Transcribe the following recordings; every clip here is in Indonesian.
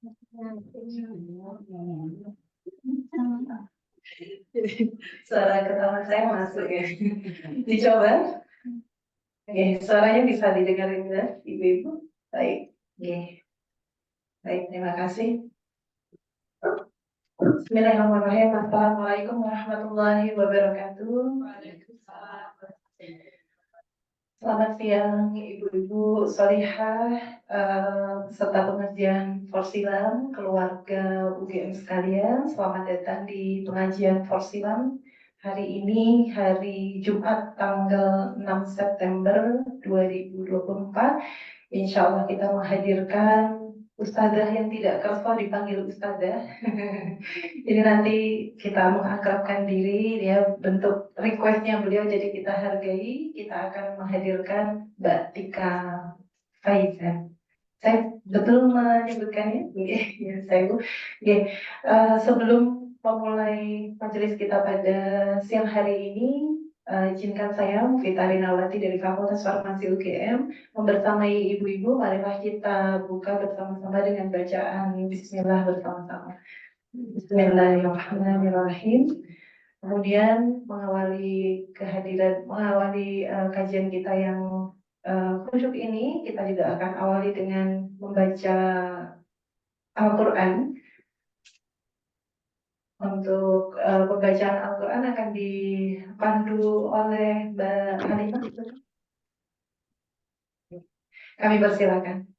Jadi suara ketawa saya masuk ya. Dicoba. Oke, suaranya bisa didengar ya, Ibu-ibu. Baik. Oke. Baik, terima kasih. Bismillahirrahmanirrahim. Assalamualaikum warahmatullahi wabarakatuh. Selamat siang, Ibu-ibu Solihah, serta pengajian Forsilam, keluarga UGM sekalian. Selamat datang di pengajian Forsilam. Hari ini hari Jumat tanggal 6 September 2024. Insya Allah kita menghadirkan Ustazah yang tidak kerasa dipanggil Ustazah. Jadi nanti kita mengakrabkan diri, ya bentuk requestnya beliau, jadi kita hargai. Kita akan menghadirkan Mbak Tika Faizan. Saya betul menyebutkannya? Ya, saya Bu. Sebelum memulai majelis kita pada siang hari ini, izinkan saya Mufita Rinawati dari Fakultas Farmasi UGM membersamai ibu-ibu. Marilah kita buka bersama-sama dengan bacaan Bismillah bersama-sama. Bismillahirrahmanirrahim. Kemudian mengawali kajian kita yang khusyuk ini, kita juga akan awali dengan membaca Al-Quran. Untuk pembacaan Al-Quran akan dipandu oleh Mbak Halimah. Kami persilakan.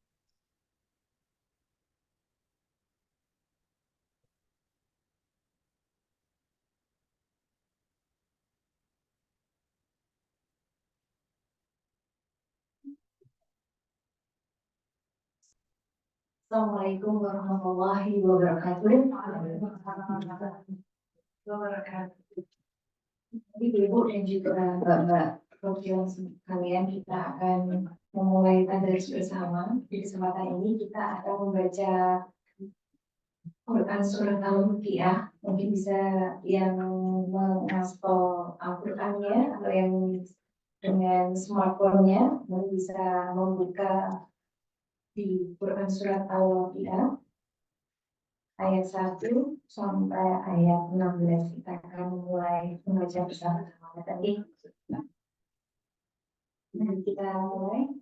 Assalamualaikum warahmatullahi wabarakatuh. Ibu dan juga Bapak perwakilan sekalian, kita akan memulai tadarus bersama. Di kesempatan ini kita akan membaca Quran surat Al-Waqiah. Mungkin bisa yang menginstall Al-Qurannya atau yang dengan smartphone-nya bisa membuka di Quran surat Al-Waqiah ayat 1 sampai ayat 16. Kita akan mulai membaca bersama-sama tadi. Mari kita mulai.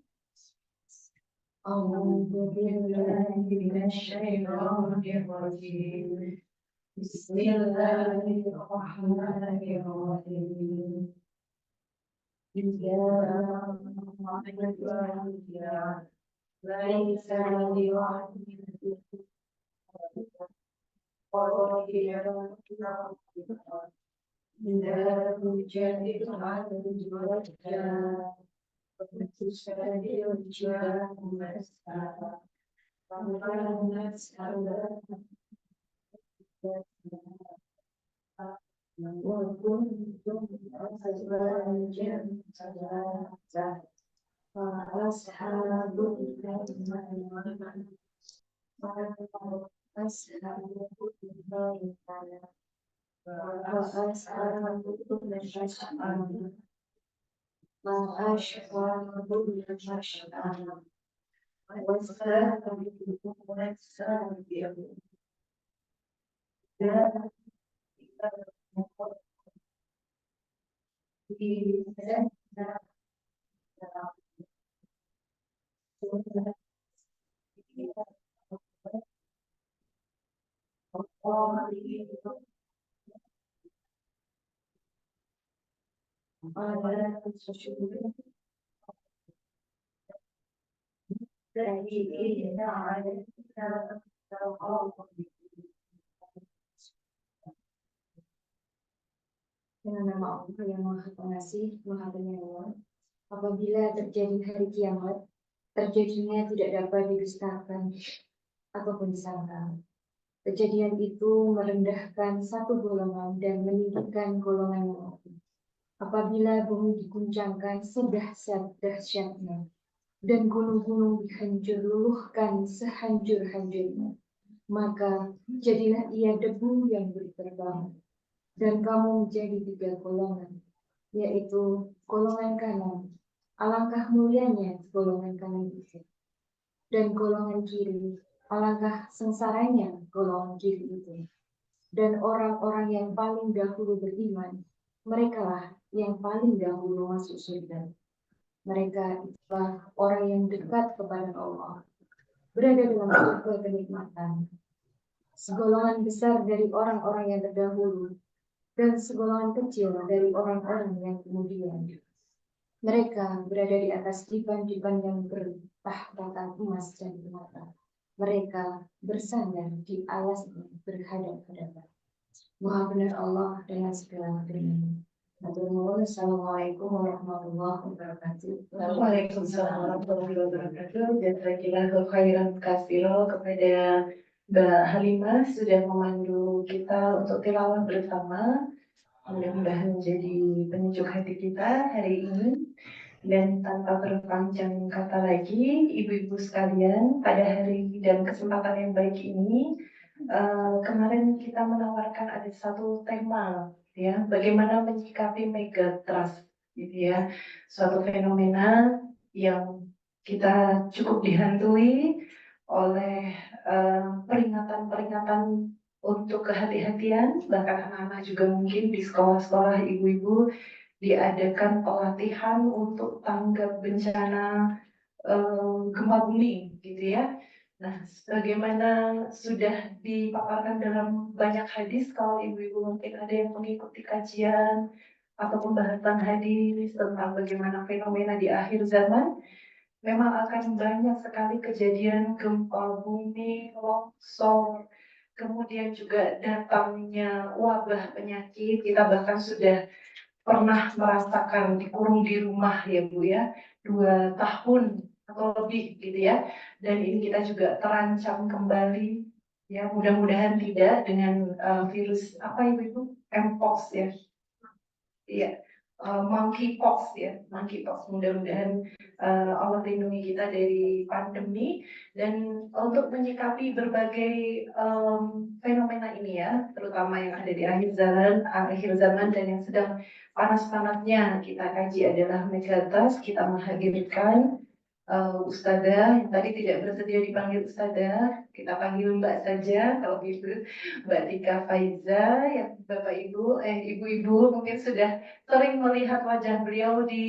Bismillahirrahmanirrahim. Dengan nama Allah yang Maha Pengasih, Maha Penyayang, apabila terjadi hari kiamat, terjadinya tidak dapat didustakan ataupun disangkal. Kejadian itu merendahkan satu golongan dan meninggikan golongan yang lain. Apabila bumi diguncangkan sedahsyat-dahsyatnya dan gunung-gunung dihancur luluhkan sehancur-hancurnya, maka jadilah ia debu yang berterbangan. Dan kamu menjadi 3 golongan, yaitu golongan kanan, alangkah mulianya golongan kanan itu, dan golongan kiri, Alangkah sengsaranya golongan kiri itu. Dan orang-orang yang paling dahulu beriman, merekalah yang paling dahulu masuk surga. Mereka itulah orang yang dekat kepada Allah, berada dalam surga kenikmatan. Segolongan besar dari orang-orang yang terdahulu, dan segolongan kecil dari orang-orang yang kemudian. Mereka berada di atas dipan-dipan yang bertahtakan emas dan permata. Mereka bersandar di alasnya berhadap-hadapan. Maha benar Allah dengan segala firman. Assalamualaikum warahmatullahi wabarakatuh. Waalaikumsalam warahmatullahi wabarakatuh. Jazakillahu khairan katsiro kepada Mbak Halimah sudah memandu kita untuk tilawah bersama. Mudah-mudahan menjadi penyejuk hati kita hari ini. Dan tanpa berpanjang kata lagi, ibu-ibu sekalian, pada hari dan kesempatan yang baik ini, kemarin kita menawarkan ada satu tema, ya, bagaimana menyikapi megatrust, gitu ya, suatu fenomena yang kita cukup dihantui oleh peringatan-peringatan untuk kehati-hatian, bahkan anak-anak juga mungkin di sekolah-sekolah ibu-ibu diadakan pelatihan untuk tanggap bencana gempa bumi gitu ya. Nah, sebagaimana sudah dipaparkan dalam banyak hadis, kalau ibu-ibu mungkin ada yang mengikuti kajian atau pembahasan hadis tentang bagaimana fenomena di akhir zaman, memang akan banyak sekali kejadian gempa bumi, longsor, kemudian juga datangnya wabah penyakit. Kita bahkan sudah pernah merasakan dikurung di rumah ya Bu ya, 2 tahun atau lebih gitu ya, dan ini kita juga terancam kembali ya, mudah-mudahan tidak dengan virus apa Ibu, Mpox ya, iya, monkeypox ya, monkeypox. Mudah-mudahan Allah lindungi kita dari pandemi. Dan untuk menyikapi berbagai fenomena ini ya, terutama yang ada di akhir zaman dan yang sedang panas-panasnya kita kaji adalah megatrust. Kita menghadirkan Ustazah yang tadi tidak bersedia dipanggil Ustazah, kita panggil Mbak saja kalau gitu, Mbak Tika Faiza, yang Bapak Ibu, Ibu-Ibu mungkin sudah sering melihat wajah beliau di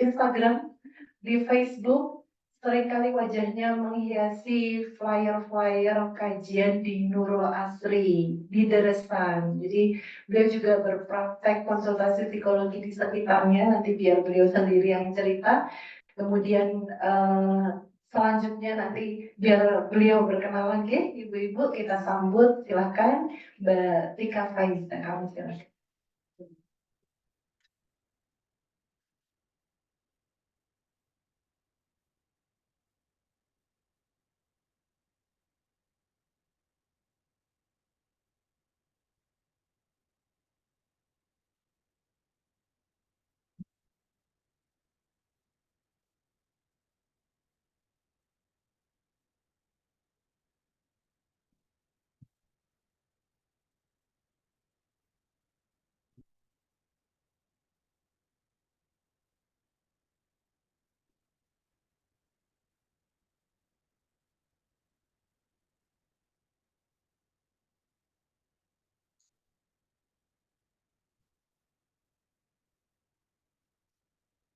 Instagram, di Facebook, seringkali wajahnya menghiasi flyer-flyer kajian di Nurul Asri, di Deresan. Jadi beliau juga berpraktek konsultasi psikologi di sekitarnya, nanti biar beliau sendiri yang cerita. Kemudian selanjutnya nanti biar beliau berkenalan, ibu-ibu kita sambut, silakan Mbak Tika Faiza, kamu silakan.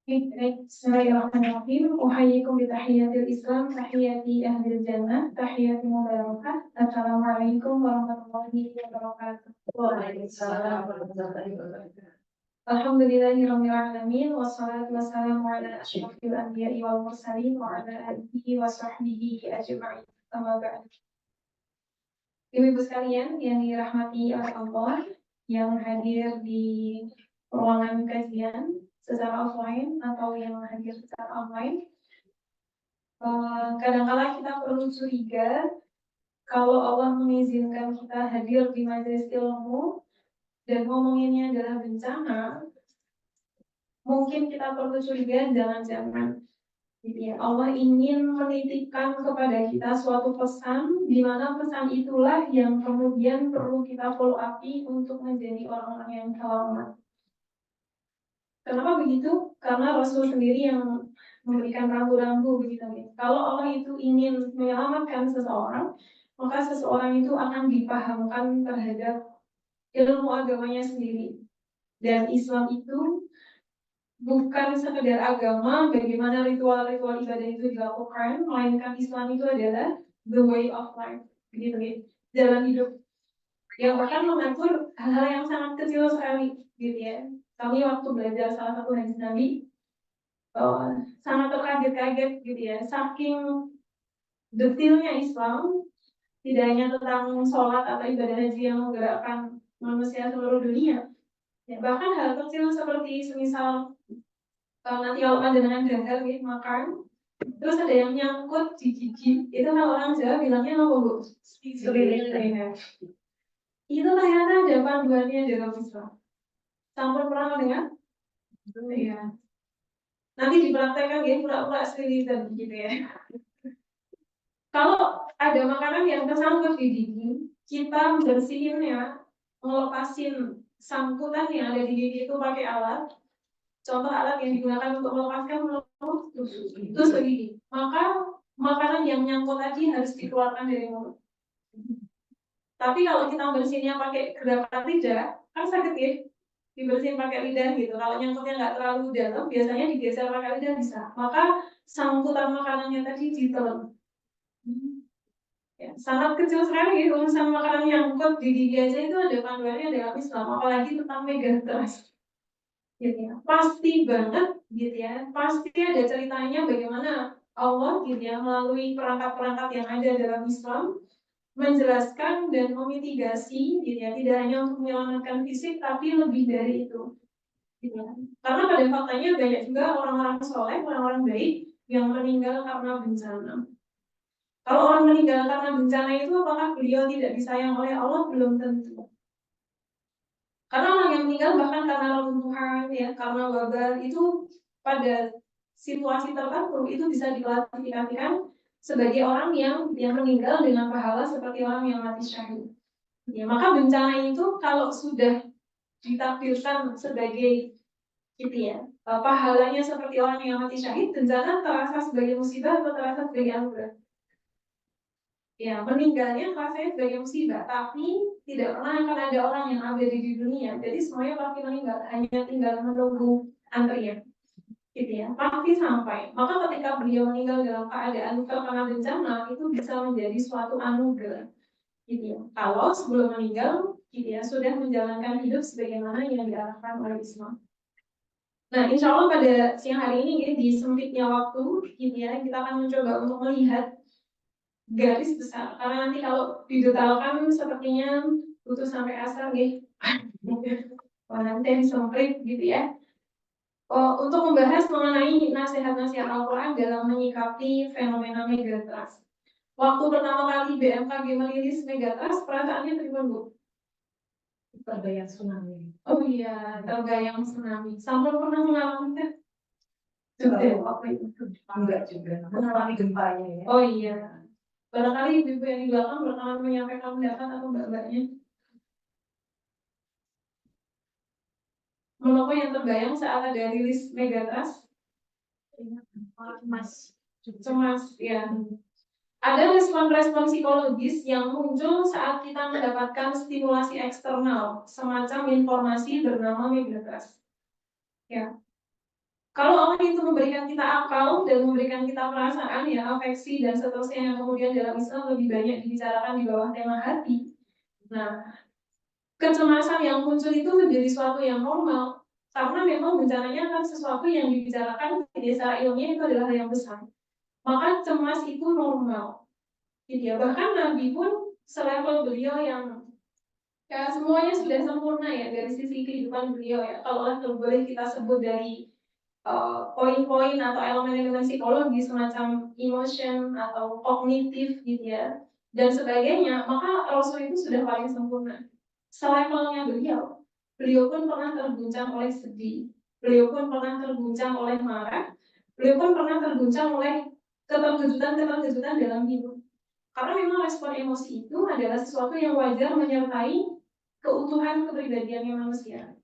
Bismillahirrahmanirrahim. Uhayyikum bitahiyatil Islam, tahiyati ahlil jannah, tahiyati mubarakah. Assalamualaikum warahmatullahi wabarakatuh. Waalaikumsalam warahmatullahi wabarakatuh. Alhamdulillahirabbil alamin, wassalatu wassalamu ala asyrofil anbiya'i wal mursalin wa ala alihi wa sahbihi ajma'in. Amma ba'd. Ibu-ibu sekalian yang dirahmati oleh Allah, yang hadir di ruangan kajian secara offline atau yang hadir secara online, kadang-kala kita perlu curiga kalau Allah mengizinkan kita hadir di majelis ilmu dan ngomonginnya adalah bencana, mungkin kita perlu curiga jangan-jangan gitu ya, Allah ingin menitipkan kepada kita suatu pesan, di mana pesan itulah yang kemudian perlu kita follow up untuk menjadi orang-orang yang selamat. Kenapa begitu? Karena Rasul sendiri yang memberikan rambu-rambu begitu ya. Kalau Allah itu ingin menyelamatkan seseorang, maka seseorang itu akan dipahamkan terhadap ilmu agamanya sendiri. Dan Islam itu bukan sekedar agama, bagaimana ritual-ritual ibadah itu dilakukan, melainkan Islam itu adalah the way of life, begitu ya, jalan hidup yang bahkan mengatur hal-hal yang sangat kecil sekali, gitu ya. Kami waktu belajar salah satu hadis Nabi, sangat terkaget-kaget, gitu ya, saking detailnya Islam, tidak hanya tentang sholat atau ibadah haji yang menggerakkan manusia seluruh dunia, ya, bahkan hal kecil seperti semisal nanti kalau panjenengan gagal gitu makan, terus ada yang nyangkut di gigi, itu kalau orang Jawa bilangnya apa Bu? Sulit. Itu ternyata ada panduannya dalam Islam. Sampun pernah dengar? Iya. Nanti dipraktekkan ya, pura-pura selilitan gitu ya. Kalau ada makanan yang tersangkut di gigi, kita bersihinnya, ngelepasin sangkutan yang ada di gigi itu pakai alat. Contoh alat yang digunakan untuk melepaskan tusuk gigi. Maka makanan yang nyangkut tadi harus dikeluarkan dari mulut. Tapi kalau kita bersihinnya pakai gerakan lidah, kan sakit ya? Dibersihin pakai lidah gitu. Kalau nyangkutnya nggak terlalu dalam, biasanya digeser pakai lidah bisa. Maka sangkutan makanannya tadi ditelan. Ya, sangat kecil sekali ya, urusan makanan nyangkut di gigi aja itu ada panduannya dalam Islam, apalagi tentang mega trust. Gitu ya. Pasti banget gitu ya, pasti ada ceritanya bagaimana Allah gitu ya melalui perangkat-perangkat yang ada dalam Islam menjelaskan dan memitigasi gitu ya, tidak hanya untuk menyelamatkan fisik tapi lebih dari itu gitu ya. Karena pada faktanya banyak juga orang-orang soleh, orang-orang baik yang meninggal karena bencana. Kalau orang meninggal karena bencana itu apakah beliau tidak disayang oleh Allah? Belum tentu. Karena orang yang meninggal bahkan karena runtuhan ya, karena wabah itu pada situasi tertentu itu bisa diklasifikasikan sebagai orang yang meninggal dengan pahala seperti orang yang mati syahid. Ya, maka bencana itu kalau sudah ditakdirkan sebagai gitu ya, pahalanya seperti orang yang mati syahid, bencana terasa sebagai musibah atau terasa sebagai anugerah. Ya, meninggalnya rasanya sebagai musibah, tapi tidak pernah akan ada orang yang abadi di dunia. Jadi semuanya pasti meninggal, hanya tinggal menunggu antrian. Gitu ya, pasti sampai. Maka ketika beliau meninggal dalam keadaan terkena bencana, itu bisa menjadi suatu anugerah. Gitu ya. Kalau sebelum meninggal, gitu ya, sudah menjalankan hidup sebagaimana yang diarahkan oleh Islam. Nah, insya Allah pada siang hari ini, gitu, di sempitnya waktu, gitu ya, kita akan mencoba untuk melihat garis besar, karena nanti kalau didetailkan sepertinya butuh sampai asar gitu. Nanti disemprit gitu ya. Untuk membahas mengenai nasihat-nasihat Al-Quran dalam menyikapi fenomena megatrust. Waktu pertama kali BMKG merilis megatrust, perasaannya bagaimana Bu? Terbayang tsunami. Oh iya, terbayang tsunami. Sampai pernah mengalami kan? Juga waktu itu. Enggak juga, mengalami gempanya ya. Oh iya. Barangkali ibu-ibu yang di belakang berkenan menyampaikan pendapat atau mbak-mbaknya. Menurut yang terbayang saat ada rilis megatrust? Cemas, ya. Ada respon-respon psikologis yang muncul saat kita mendapatkan stimulasi eksternal, semacam informasi bernama megatrust. Ya. Kalau Allah itu memberikan kita akal dan memberikan kita perasaan, ya, afeksi dan seterusnya yang kemudian dalam Islam lebih banyak dibicarakan di bawah tema hati. Nah, kecemasan yang muncul itu menjadi sesuatu yang normal karena memang bencananya kan sesuatu yang dibicarakan secara ilmiah itu adalah hal yang besar. Maka cemas itu normal. Gitu ya. Bahkan Nabi pun selevel beliau yang ya semuanya sudah sempurna ya dari sisi kehidupan beliau ya. Kalau boleh kita sebut dari poin-poin atau elemen-elemen psikologi semacam emotion atau kognitif gitu ya dan sebagainya, maka Rasul itu sudah paling sempurna. Selevelnya beliau pun pernah terguncang oleh sedih, beliau pun pernah terguncang oleh marah, beliau pun pernah terguncang oleh keterkejutan dalam hidup. Karena memang respon emosi itu adalah sesuatu yang wajar menyertai keutuhan kepribadiannya manusia.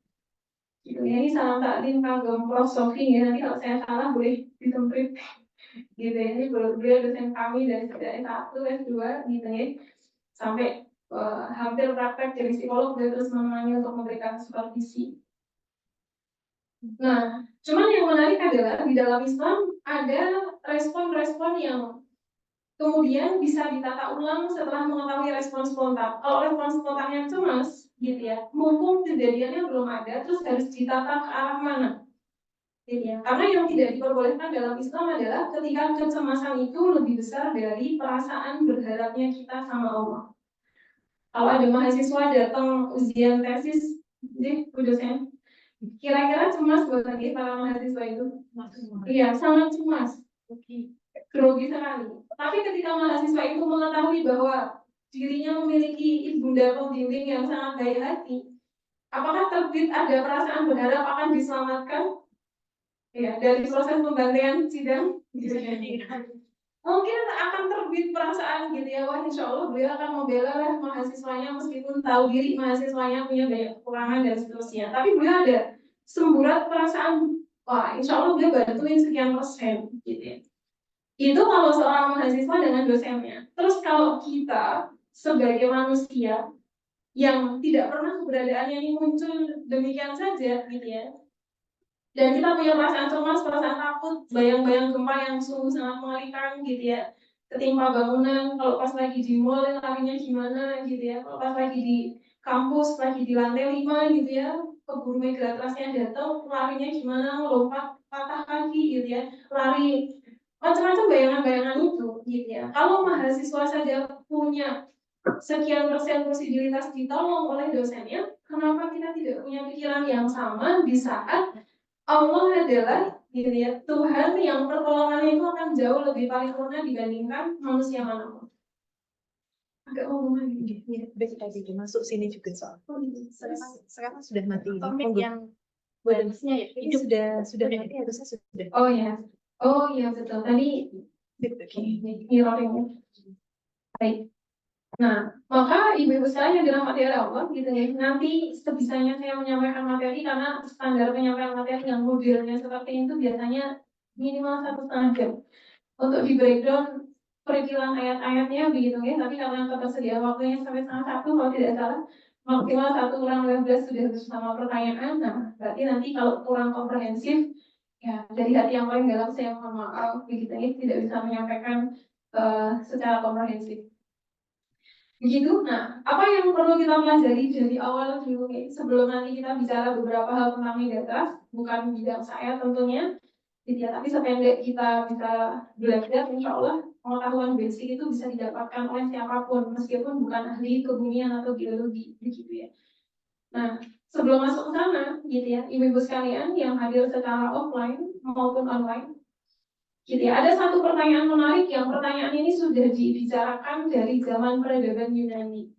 Gitu ya, ini salam taklim kagum Prof. Sofi ya, nanti kalau saya salah boleh ditemprit gitu ya. Ini beliau dosen kami dari sejak S1, S2 gitu ya, sampai hampir praktek jadi psikolog, beliau terus menemani untuk memberikan supervisi. Nah, cuman yang menarik adalah di dalam Islam ada respon-respon yang kemudian bisa ditata ulang setelah mengetahui respon spontan. Kalau respon spontannya cemas, gitu ya, mumpung kejadiannya belum ada, terus harus ditata ke arah mana? Gitu ya. Karena yang tidak diperbolehkan dalam Islam adalah ketika kecemasan itu lebih besar dari perasaan berharapnya kita sama Allah. Kalau ada mahasiswa datang ujian tesis, jadi Bu dosen, kira-kira cemas buat lagi para mahasiswa itu? Iya, sangat cemas. Grogi sekali. Tapi ketika mahasiswa itu mengetahui bahwa dirinya memiliki ibunda pembimbing yang sangat baik hati, apakah terbit ada perasaan berharap akan diselamatkan? Ya, dari proses pembantaian sidang, mungkin akan terbit perasaan gitu ya, wah insya Allah beliau akan membela lah mahasiswanya meskipun tahu diri mahasiswanya punya banyak kekurangan dan seterusnya. Tapi beliau ada semburat perasaan, wah insya Allah beliau bantuin sekian persen gitu ya. Itu kalau seorang mahasiswa dengan dosennya. Terus kalau kita sebagai manusia yang tidak pernah keberadaannya ini muncul demikian saja gitu ya, dan kita punya perasaan cemas, perasaan takut, bayang-bayang gempa yang sungguh sangat mengerikan gitu ya, ketimpa bangunan, kalau pas lagi di mall larinya gimana gitu ya, kalau pas lagi di kampus, lagi di lantai 5 gitu ya, keburu megatrasnya datang, larinya gimana, melompat, patah kaki gitu ya, lari, macam-macam bayangan-bayangan itu gitu ya. Kalau mahasiswa saja punya sekian persen posibilitas ditolong oleh dosennya, kenapa kita tidak punya pikiran yang sama di saat Allah adalah gitu ya, Tuhan yang pertolongannya itu akan jauh lebih paripurna dibandingkan manusia manapun. Agak ngomong lagi. Ya, baik tadi masuk sini juga soal. Sekarang sudah mati. Yang bonusnya ya. Ini sudah mati harusnya sudah. Oh iya betul. Tadi mirroring. Baik. Nah, maka ibu-ibu sekalian yang dirahmati oleh Allah gitu ya. Nanti sebisanya saya menyampaikan materi karena standar penyampaian materi yang modelnya seperti itu biasanya minimal 1,5 jam. Untuk di breakdown perikilan ayat-ayatnya begitu ya, tapi karena ketersediaan waktunya sampai setengah 1 kalau tidak salah, maksimal 1 kurang 15 sudah bersama pertanyaan. Nah, berarti nanti kalau kurang komprehensif, ya dari hati yang paling dalam saya mohon maaf begitu ya, tidak bisa menyampaikan secara komprehensif. Begitu. Nah, apa yang perlu kita pelajari dari awal dulu nih, sebelum nanti kita bicara beberapa hal tentang megatrust, bukan bidang saya tentunya, gitu ya, tapi sependek kita bisa belajar, insya Allah pengetahuan basic itu bisa didapatkan oleh siapapun, meskipun bukan ahli kebumian atau geologi, begitu ya. Nah, sebelum masuk ke sana, gitu ya, ibu-ibu sekalian yang hadir secara offline maupun online, gitu ya. Ada satu pertanyaan menarik yang pertanyaan ini sudah dibicarakan dari zaman peradaban Yunani.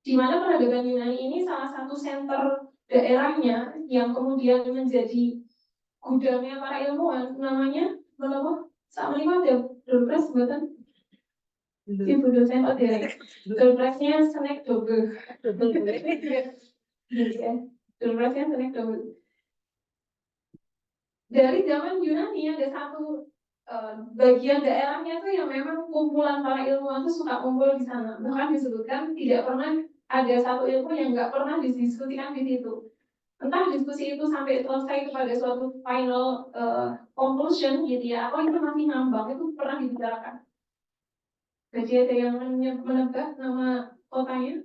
Di mana peradaban Yunani ini salah satu center daerahnya yang kemudian menjadi gudangnya para ilmuwan, namanya menapa? Sak menika ada Dolpres mboten? Ibu dosen derek. Dolpresnya snack double. Gitu ya. Dolpresnya snack double. Dari zaman Yunani ada satu bagian daerahnya tuh yang memang kumpulan para ilmuwan tuh suka kumpul di sana. Bahkan disebutkan tidak pernah ada satu ilmu yang nggak pernah didiskusikan di situ. Entah diskusi itu sampai selesai kepada suatu final conclusion gitu ya, atau itu masih ngambang, itu pernah dibicarakan. Jadi ada yang menebak nama kotanya?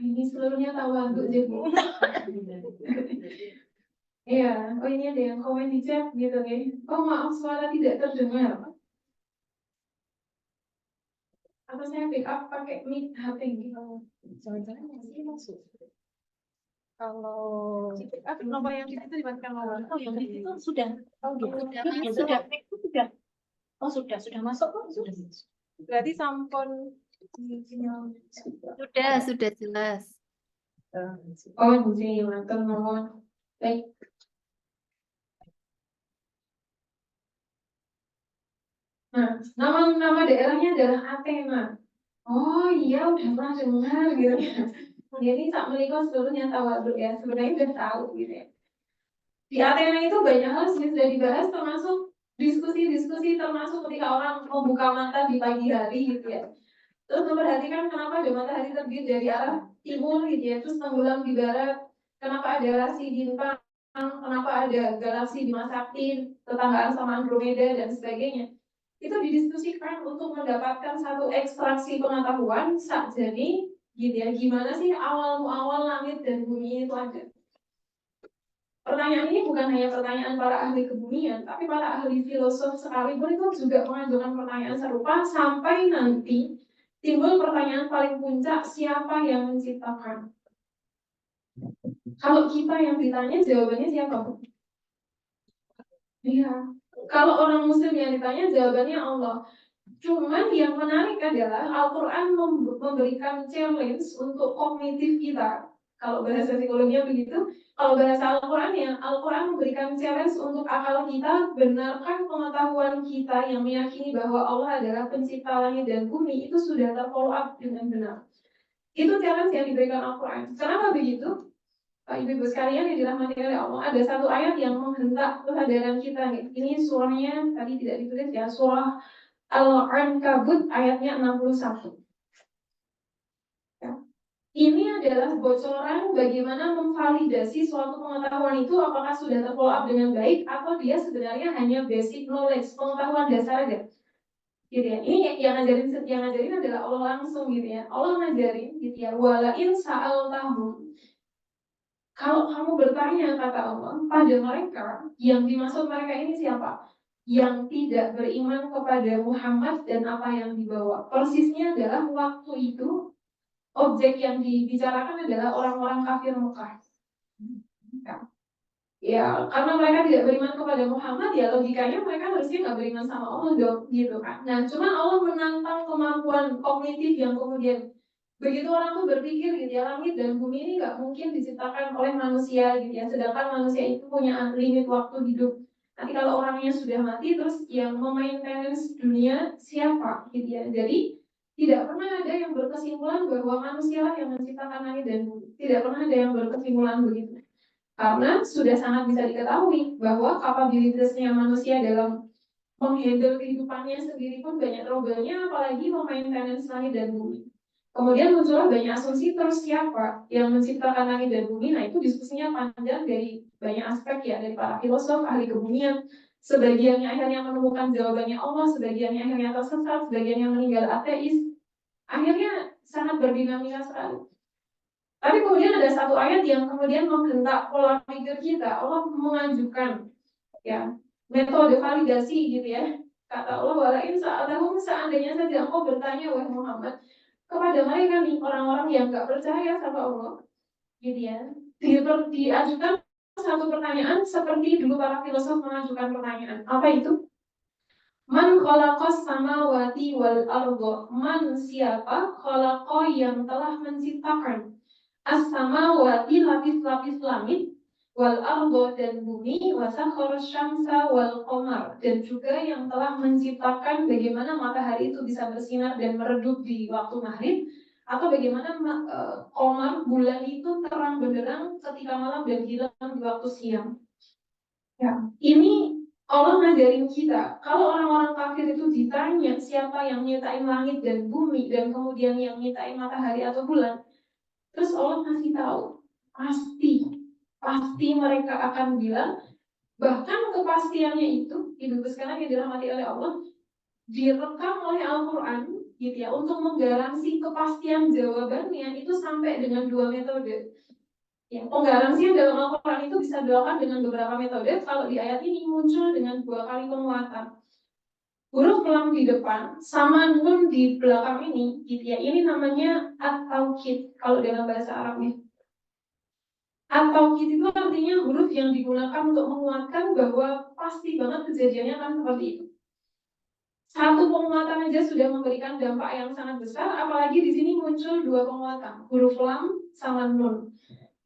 Ini seluruhnya tahu untuk jadi. Iya, oh ini ada yang komen di chat gitu nih. Oh maaf suara tidak terdengar. Atau saya pick up pakai mic HP gitu. Jangan-jangan masih masuk. Kalau nomor yang di situ dimatikan nomor. Oh, yang di situ sudah. Oh gitu. Sudah. Oh, sudah masuk kok, sudah. Berarti sampun Sudah jelas. Oh, jadi matur nuwun. Baik. Nah, nama daerahnya adalah Athena. Oh iya, udah pernah dengar gitu. Jadi saat menikah seluruhnya tawaduk ya, sebenarnya udah tahu gitu ya. Di Athena itu banyak hal sih sudah dibahas, termasuk diskusi-diskusi, termasuk ketika orang membuka mata di pagi hari gitu ya. Terus memperhatikan kenapa ada matahari terbit dari arah timur gitu ya, terus tenggelam di barat, kenapa ada rasi bintang, kenapa ada galaksi Bima Sakti, tetanggaan sama Andromeda dan sebagainya. Itu didiskusikan untuk mendapatkan satu ekstraksi pengetahuan saat jadi gitu ya, gimana sih awal langit dan bumi itu ada. Pertanyaan ini bukan hanya pertanyaan para ahli kebumian, tapi para ahli filosof sekalipun itu juga mengajukan pertanyaan serupa sampai nanti timbul pertanyaan paling puncak, siapa yang menciptakan? Kalau kita yang ditanya, jawabannya siapa? Iya. Kalau orang muslim yang ditanya, jawabannya Allah. Cuman yang menarik adalah Al-Quran memberikan challenge untuk kognitif kita. Kalau bahasa psikologinya begitu, kalau bahasa Al-Quran ya, Al-Quran memberikan challenge untuk akal kita, benarkan pengetahuan kita yang meyakini bahwa Allah adalah pencipta langit dan bumi, itu sudah terfollow up dengan benar. Itu challenge yang diberikan Al-Quran. Kenapa begitu? Pak Ibu sekalian yang dirahmati oleh Allah, ada satu ayat yang menghentak kesadaran kita nih. Ini surahnya tadi tidak ditulis ya, surah Al-Ankabut ayatnya 61. Ya. Ini adalah bocoran bagaimana memvalidasi suatu pengetahuan itu apakah sudah terfollow up dengan baik atau dia sebenarnya hanya basic knowledge, pengetahuan dasar aja. Gitu ya. Ini yang ngajarin adalah Allah langsung gitu ya. Allah ngajarin gitu ya. Walain sa'al tahum. Kalau kamu bertanya kata Allah pada mereka, yang dimaksud mereka ini siapa? Yang tidak beriman kepada Muhammad dan apa yang dibawa. Persisnya adalah waktu itu objek yang dibicarakan adalah orang-orang kafir Mekah. Ya, karena mereka tidak beriman kepada Muhammad, ya logikanya mereka harusnya nggak beriman sama Allah dong, gitu kan. Nah, cuma Allah menantang kemampuan kognitif yang kemudian begitu orang tuh berpikir gitu ya, langit dan bumi ini nggak mungkin diciptakan oleh manusia gitu ya, sedangkan manusia itu punya limit waktu hidup. Nanti kalau orangnya sudah mati, terus yang memaintenance dunia siapa gitu ya. Jadi tidak pernah ada yang berkesimpulan bahwa manusia lah yang menciptakan langit dan bumi. Tidak pernah ada yang berkesimpulan begitu. Karena sudah sangat bisa diketahui bahwa kapabilitasnya manusia dalam menghandle kehidupannya sendiri pun banyak trouble-nya, apalagi memaintenance langit dan bumi. Kemudian muncullah banyak asumsi, terus siapa yang menciptakan langit dan bumi? Nah, itu diskusinya panjang dari banyak aspek ya, dari para filosof, ahli kebumian. Sebagiannya akhirnya menemukan jawabannya Allah, sebagiannya akhirnya tersesat, sebagian yang meninggal ateis. Akhirnya sangat berdinamika sekali. Tapi kemudian ada satu ayat yang kemudian menghentak pola pikir kita. Allah mengajukan ya metode validasi gitu ya. Kata Allah, walain sa'alahum, seandainya saja engkau bertanya wahai Muhammad kepada mereka nih orang-orang yang nggak percaya sama Allah, gitu ya, diajukan satu pertanyaan seperti dulu para filosof mengajukan pertanyaan. Apa itu? Man khalaqas samawati wal ardo. Man siapa? Khalaqa yang telah menciptakan as-samawati lapis-lapis langit, wal ardo dan bumi, wasakhara syamsa wal qamar, dan juga yang telah menciptakan bagaimana matahari itu bisa bersinar dan meredup di waktu maghrib, atau bagaimana qamar bulan itu terang benderang ketika malam dan hilang di waktu siang. Ya, ini Allah ngajarin kita. Kalau orang-orang kafir itu ditanya siapa yang nyiptain langit dan bumi dan kemudian yang nyiptain matahari atau bulan, terus Allah kasih tahu, pasti mereka akan bilang, bahkan kepastiannya itu, ibu sekalian yang dirahmati oleh Allah, direkam oleh Al-Quran, gitu ya, untuk menggaransi kepastian jawabannya itu sampai dengan 2 metode. Ya, penggaransian dalam Al-Quran itu bisa dilakukan dengan beberapa metode. Kalau di ayat ini muncul dengan 2 kali penguatan. Huruf lam di depan sama nun di belakang ini, gitu ya. Ini namanya at-taukid kalau dalam bahasa Arabnya. At-taukid itu artinya huruf yang digunakan untuk menguatkan bahwa pasti banget kejadiannya akan seperti itu. Satu penguatan aja sudah memberikan dampak yang sangat besar, apalagi di sini muncul 2 penguatan, huruf lam sama nun.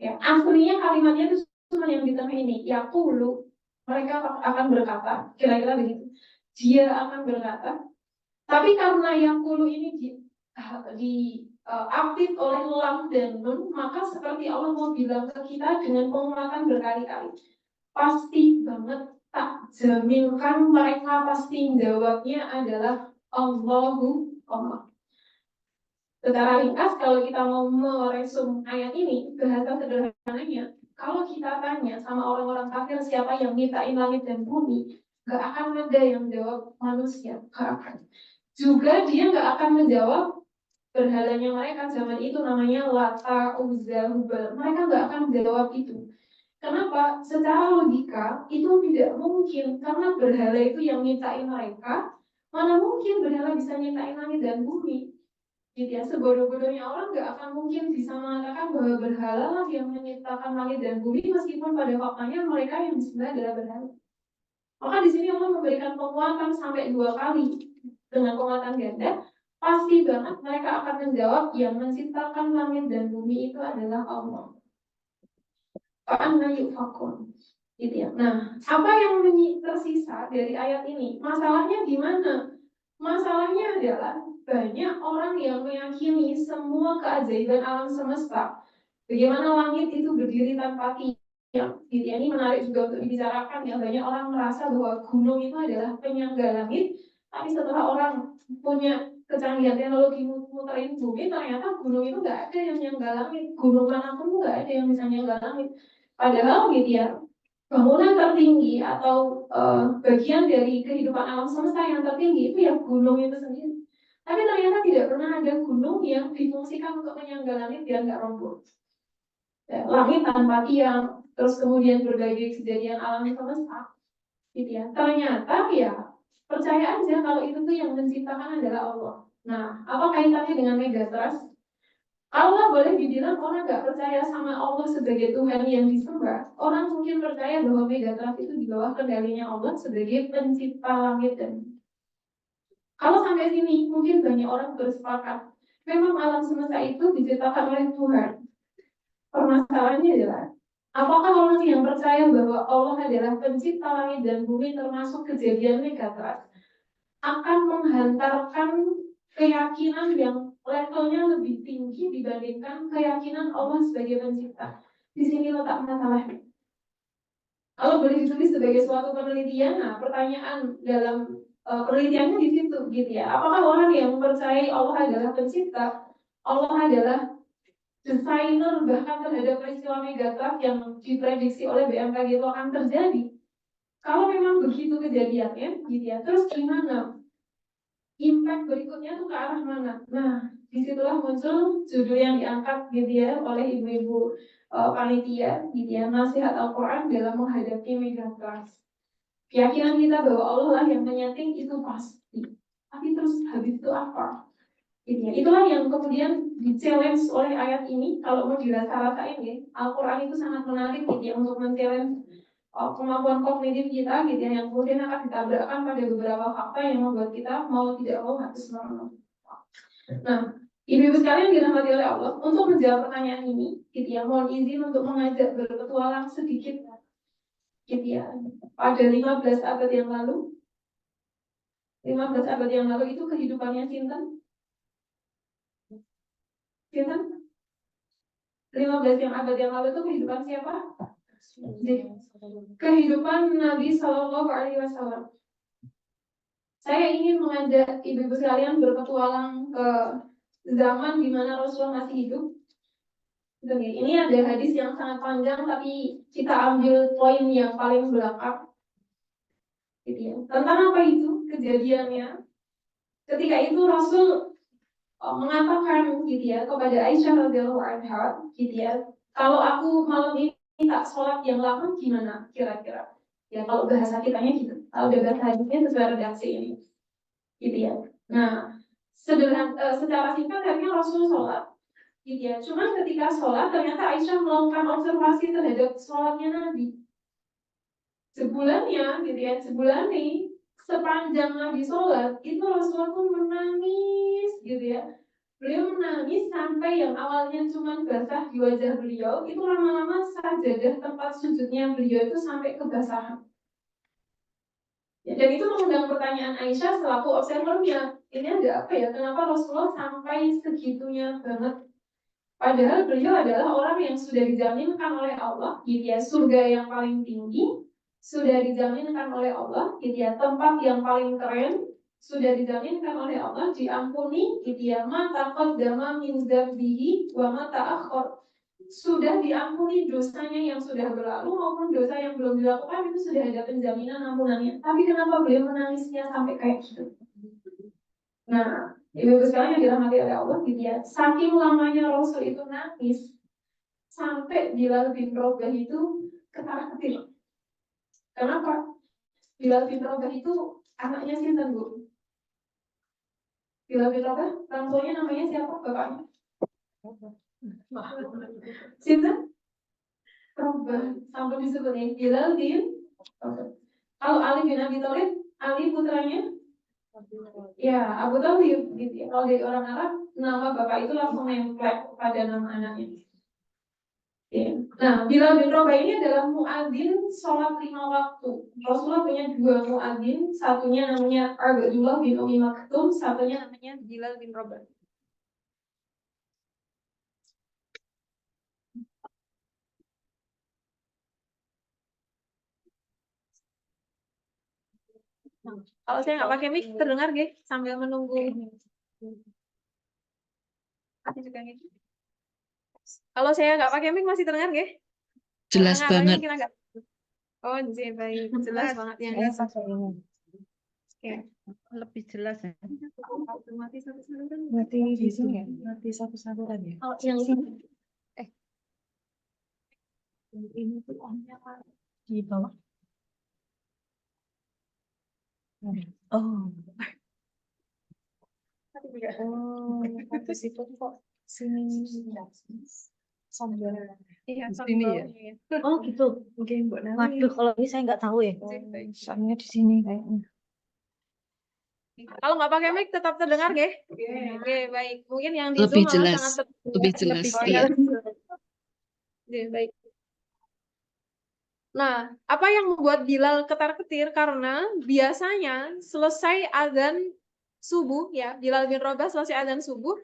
Ya, aslinya kalimatnya itu cuma yang di tengah ini, yaqulu, mereka akan berkata, kira-kira begitu. Dia akan berkata, tapi karena yaqulu ini aktif oleh lam dan nun, maka seperti Allah mau bilang ke kita dengan penguatan berkali-kali, pasti banget tak jaminkan mereka pasti jawabnya adalah Allahu Allah. Secara ringkas, kalau kita mau meresum ayat ini, bahasa sederhananya, kalau kita tanya sama orang-orang kafir siapa yang nyiptain langit dan bumi, gak akan ada yang jawab manusia, gak akan. Juga dia gak akan menjawab berhalanya mereka zaman itu namanya Lata, Uzza, Hubal. Mereka gak akan menjawab itu. Kenapa? Secara logika itu tidak mungkin, karena berhala itu yang nyiptain mereka. Mana mungkin berhala bisa nyiptain langit dan bumi? Gitu ya, sebodoh-bodohnya orang nggak akan mungkin bisa mengatakan bahwa berhala lah yang menciptakan langit dan bumi, meskipun pada faktanya mereka yang sebenarnya adalah berhala. Maka di sini Allah memberikan penguatan sampai 2 kali dengan penguatan ganda. Pasti banget mereka akan menjawab yang menciptakan langit dan bumi itu adalah Allah. Fa'anna yufakun. Gitu ya. Nah, apa yang tersisa dari ayat ini? Masalahnya di mana? Masalahnya adalah banyak orang yang meyakini semua keajaiban alam semesta. Bagaimana langit itu berdiri tanpa tiang. Gitu ya. Ini menarik juga untuk dibicarakan ya. Banyak orang merasa bahwa gunung itu adalah penyangga langit. Tapi setelah orang punya kecanggihan teknologi muterin bumi, ternyata gunung itu nggak ada yang nyangga langit. Gunung manapun nggak ada yang bisa nyangga langit. Padahal gitu ya, bangunan tertinggi atau bagian dari kehidupan alam semesta yang tertinggi itu ya gunung itu sendiri. Tapi ternyata tidak pernah ada gunung yang difungsikan untuk menyangga langit biar nggak roboh. Ya, langit tanpa tiang, terus kemudian berbagai kejadian alam semesta, gitu ya. Ternyata ya percaya aja kalau itu tuh yang menciptakan adalah Allah. Nah, apa kaitannya dengan Megatrust? Allah boleh dibilang orang nggak percaya sama Allah sebagai Tuhan yang disembah. Orang mungkin percaya bahwa Megatrust itu di bawah kendalinya Allah sebagai pencipta langit dan bumi. Kalau sampai sini mungkin banyak orang bersepakat memang alam semesta itu diciptakan oleh Tuhan. Permasalahannya adalah apakah orang yang percaya bahwa Allah adalah pencipta langit dan bumi termasuk kejadian Megatrust akan menghantarkan keyakinan yang levelnya lebih tinggi dibandingkan keyakinan Allah sebagai pencipta. Di sini letak masalahnya. Kalau boleh ditulis sebagai suatu penelitian, nah pertanyaan dalam penelitiannya di situ, gitu ya. Apakah orang yang percaya Allah adalah pencipta, Allah adalah desainer bahkan terhadap peristiwa Megatrust yang diprediksi oleh BMKG itu akan terjadi? Kalau memang begitu kejadiannya, gitu ya. Terus gimana? Impact berikutnya tuh ke arah mana? Nah, disitulah muncul judul yang diangkat gitu ya oleh ibu-ibu panitia gitu ya, nasihat Al-Quran dalam menghadapi Megatrust. Keyakinan kita bahwa Allah lah yang menyeting itu pasti. Tapi terus habis itu apa? Gitu ya. Itulah yang kemudian di-challenge oleh ayat ini. Kalau mau dirasa-rasain ya, Al-Quran itu sangat menarik gitu ya untuk men-challenge kemampuan kognitif kita gitu ya, yang kemudian akan ditabrakkan pada beberapa fakta yang membuat kita mau tidak mau harus merenung. Nah, ibu-ibu sekalian dirahmati oleh Allah, untuk menjawab pertanyaan ini, gitu ya, mohon izin untuk mengajak berpetualang sedikit, gitu ya, pada 15 abad yang lalu. 15 abad yang lalu itu kehidupannya Sinten? 15 abad yang lalu itu kehidupan siapa? Kehidupan Nabi Shallallahu Alaihi Wasallam. Saya ingin mengajak ibu-ibu sekalian berpetualang ke zaman di mana Rasulullah masih hidup. Ini ada hadis yang sangat panjang, tapi kita ambil poin yang paling belakang. Gitu ya. Tentang apa itu kejadiannya? Ketika itu Rasul mengatakan gitu ya kepada Aisyah radhiyallahu anha, gitu ya, kalau aku malam ini tak sholat yang lama gimana kira-kira? Ya kalau bahasa kitanya gitu, kalau udah bahasa hadisnya sesuai redaksi ini, gitu ya. Nah, secara singkat akhirnya Rasul sholat, gitu ya. Cuman ketika sholat ternyata Aisyah melakukan observasi terhadap sholatnya Nabi. Sebulannya, gitu ya, sebulan nih sepanjang Nabi sholat itu Rasulullah pun menangis, gitu ya. Beliau menangis sampai yang awalnya cuma basah di wajah beliau, itu lama-lama sajadah tempat sujudnya beliau itu sampai kebasahan. Ya, dan itu mengundang pertanyaan Aisyah selaku observernya. Ini ada apa ya? Kenapa Rasulullah sampai segitunya banget? Padahal beliau adalah orang yang sudah dijaminkan oleh Allah, gitu ya, surga yang paling tinggi, sudah dijaminkan oleh Allah, gitu ya, tempat yang paling keren, sudah dijaminkan oleh Allah, diampuni, gitu ya, ma taqaddama min dzambihi wa ma ta'akhkhar. Sudah diampuni dosanya yang sudah berlalu maupun dosa yang belum dilakukan, itu sudah ada penjaminan ampunannya. Tapi kenapa beliau menangisnya sampai kayak gitu? Nah, ibu sekalian yang dirahmati oleh Allah, gitu ya, saking lamanya Rasul itu nangis sampai Bilal bin Rabah itu ketakutan. Kenapa? Bilal bin Rabah itu anaknya sinten, Bu? Bilal bin Rabah, orang tuanya namanya siapa? Bapaknya? Sinten? Rabah. Sampai disebutnya Bilal bin Rabah. Kalau Ali bin Abi Thalib, Ali putranya? Ya, Abu Thalib gitu ya. Kalau dari orang Arab, nama bapak itu langsung nempel pada nama anaknya. Ya. Nah, Bilal bin Rabah ini adalah muadzin sholat 5 waktu. Rasulullah punya 2 muadzin, satunya namanya Abdullah bin Umi Maktum, satunya namanya Bilal bin Rabah. Kalau saya nggak pakai mic, terdengar gak? Sambil menunggu. Kalau saya nggak pakai mic masih terdengar gak? Jelas banget. Oh, baik, jelas banget ya. Oke. Lebih jelas ya. Mati satu saluran. Mati di sini ya, mati satu saluran ya. Oh, yang ini. Ini tuh onnya di bawah. Oh, oh, di situ kok sini sambil Iya, di sini ya. Oh gitu. Oke, Mbak Nawi. Waduh, kalau ini saya nggak tahu ya. Soalnya di sini kayaknya. Kalau nggak pakai mic tetap terdengar gak? Oke, baik. Mungkin yang di Lebih Zoom jelas. sangat terdengar. Lebih jelas. Oh, Iya. Oke, baik. Nah, apa yang membuat Bilal ketar-ketir? Karena biasanya selesai azan subuh, ya, Bilal bin Rabah selesai azan subuh,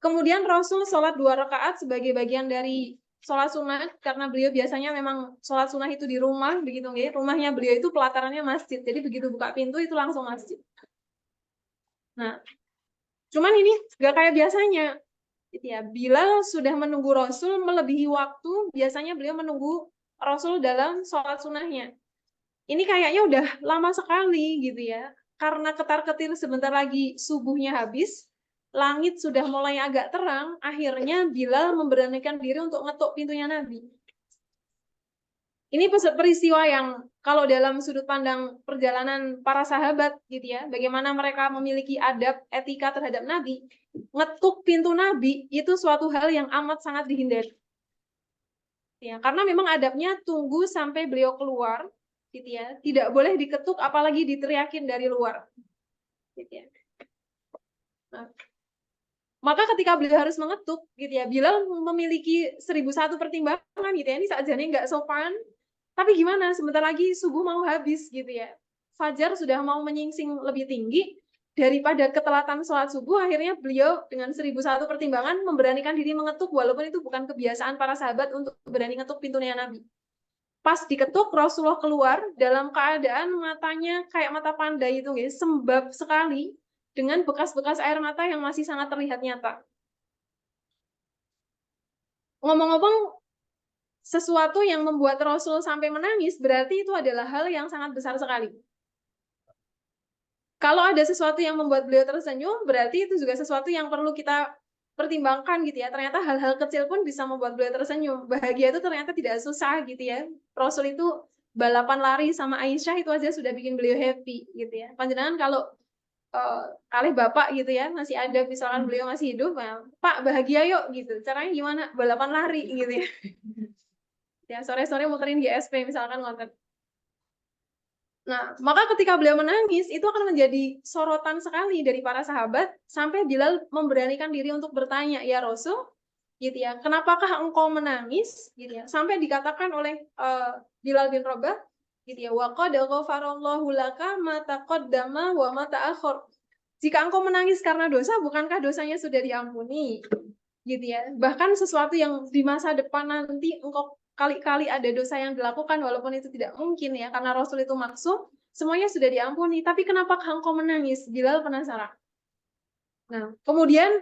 kemudian Rasul sholat 2 rakaat sebagai bagian dari sholat sunnah, karena beliau biasanya memang sholat sunnah itu di rumah, begitu ya. Rumahnya beliau itu pelatarannya masjid, jadi begitu buka pintu itu langsung masjid. Nah, cuman ini gak kayak biasanya, gitu ya. Bilal sudah menunggu Rasul melebihi waktu, biasanya beliau menunggu Rasul dalam sholat sunnahnya. Ini kayaknya udah lama sekali gitu ya. Karena ketar-ketir sebentar lagi subuhnya habis, langit sudah mulai agak terang, akhirnya Bilal memberanikan diri untuk ngetuk pintunya Nabi. Ini peristiwa yang kalau dalam sudut pandang perjalanan para sahabat gitu ya, bagaimana mereka memiliki adab etika terhadap Nabi, ngetuk pintu Nabi itu suatu hal yang amat sangat dihindari. Ya, karena memang adabnya tunggu sampai beliau keluar, gitu ya. Tidak boleh diketuk, apalagi diteriakin dari luar, gitu ya. Nah, maka ketika beliau harus mengetuk, gitu ya, Bilal memiliki 1001 pertimbangan, gitu ya. Ini sakjane nggak sopan, tapi gimana? Sebentar lagi subuh mau habis, gitu ya. Fajar sudah mau menyingsing lebih tinggi. Daripada ketelatan sholat subuh, akhirnya beliau dengan 1001 pertimbangan memberanikan diri mengetuk, walaupun itu bukan kebiasaan para sahabat untuk berani ngetuk pintunya Nabi. Pas diketuk, Rasulullah keluar dalam keadaan matanya kayak mata panda itu, guys, sembab sekali dengan bekas-bekas air mata yang masih sangat terlihat nyata. Ngomong-ngomong, sesuatu yang membuat Rasul sampai menangis berarti itu adalah hal yang sangat besar sekali. Kalau ada sesuatu yang membuat beliau tersenyum, berarti itu juga sesuatu yang perlu kita pertimbangkan gitu ya. Ternyata hal-hal kecil pun bisa membuat beliau tersenyum. Bahagia itu ternyata tidak susah gitu ya. Rasul itu balapan lari sama Aisyah itu aja sudah bikin beliau happy gitu ya. Panjenengan kalau kali bapak gitu ya, masih ada misalkan beliau masih hidup, Pak bahagia yuk gitu. Caranya gimana? Balapan lari gitu ya. Ya sore-sore muterin GSP misalkan ngonten. Nah, maka ketika beliau menangis, itu akan menjadi sorotan sekali dari para sahabat, sampai Bilal memberanikan diri untuk bertanya, ya Rasul, gitu ya, kenapakah engkau menangis, gitu ya, sampai dikatakan oleh Bilal bin Rabah, Gitu ya. Wa qad ghafarallahu laka ma taqaddama wa ma ta'akhkhar. Jika engkau menangis karena dosa, bukankah dosanya sudah diampuni? Gitu ya. Bahkan sesuatu yang di masa depan nanti engkau kali-kali ada dosa yang dilakukan, walaupun itu tidak mungkin ya, karena Rasul itu maksum, semuanya sudah diampuni. Tapi kenapa engkau menangis? Bilal penasaran. Nah, kemudian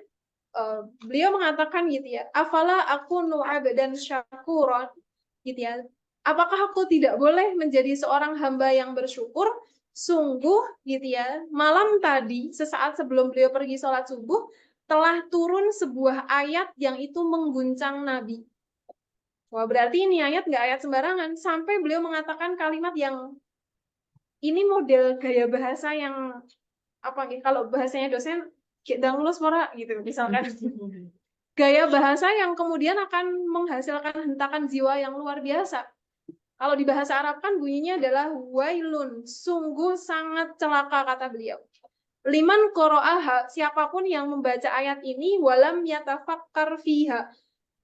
beliau mengatakan gitu ya, afala akunu abdan syakuran, gitu ya. Apakah aku tidak boleh menjadi seorang hamba yang bersyukur? Sungguh gitu ya, malam tadi sesaat sebelum beliau pergi sholat subuh telah turun sebuah ayat yang itu mengguncang Nabi. Wah, berarti ini ayat nggak ayat sembarangan, sampai beliau mengatakan kalimat yang ini model gaya bahasa yang apa nih, kalau bahasanya dosen kita lulus mora gitu misalkan. Gaya bahasa yang kemudian akan menghasilkan hentakan jiwa yang luar biasa. Kalau di bahasa Arab kan bunyinya adalah wailun, sungguh sangat celaka kata beliau. Liman qoro'aha, siapapun yang membaca ayat ini walam yatafakkar fiha,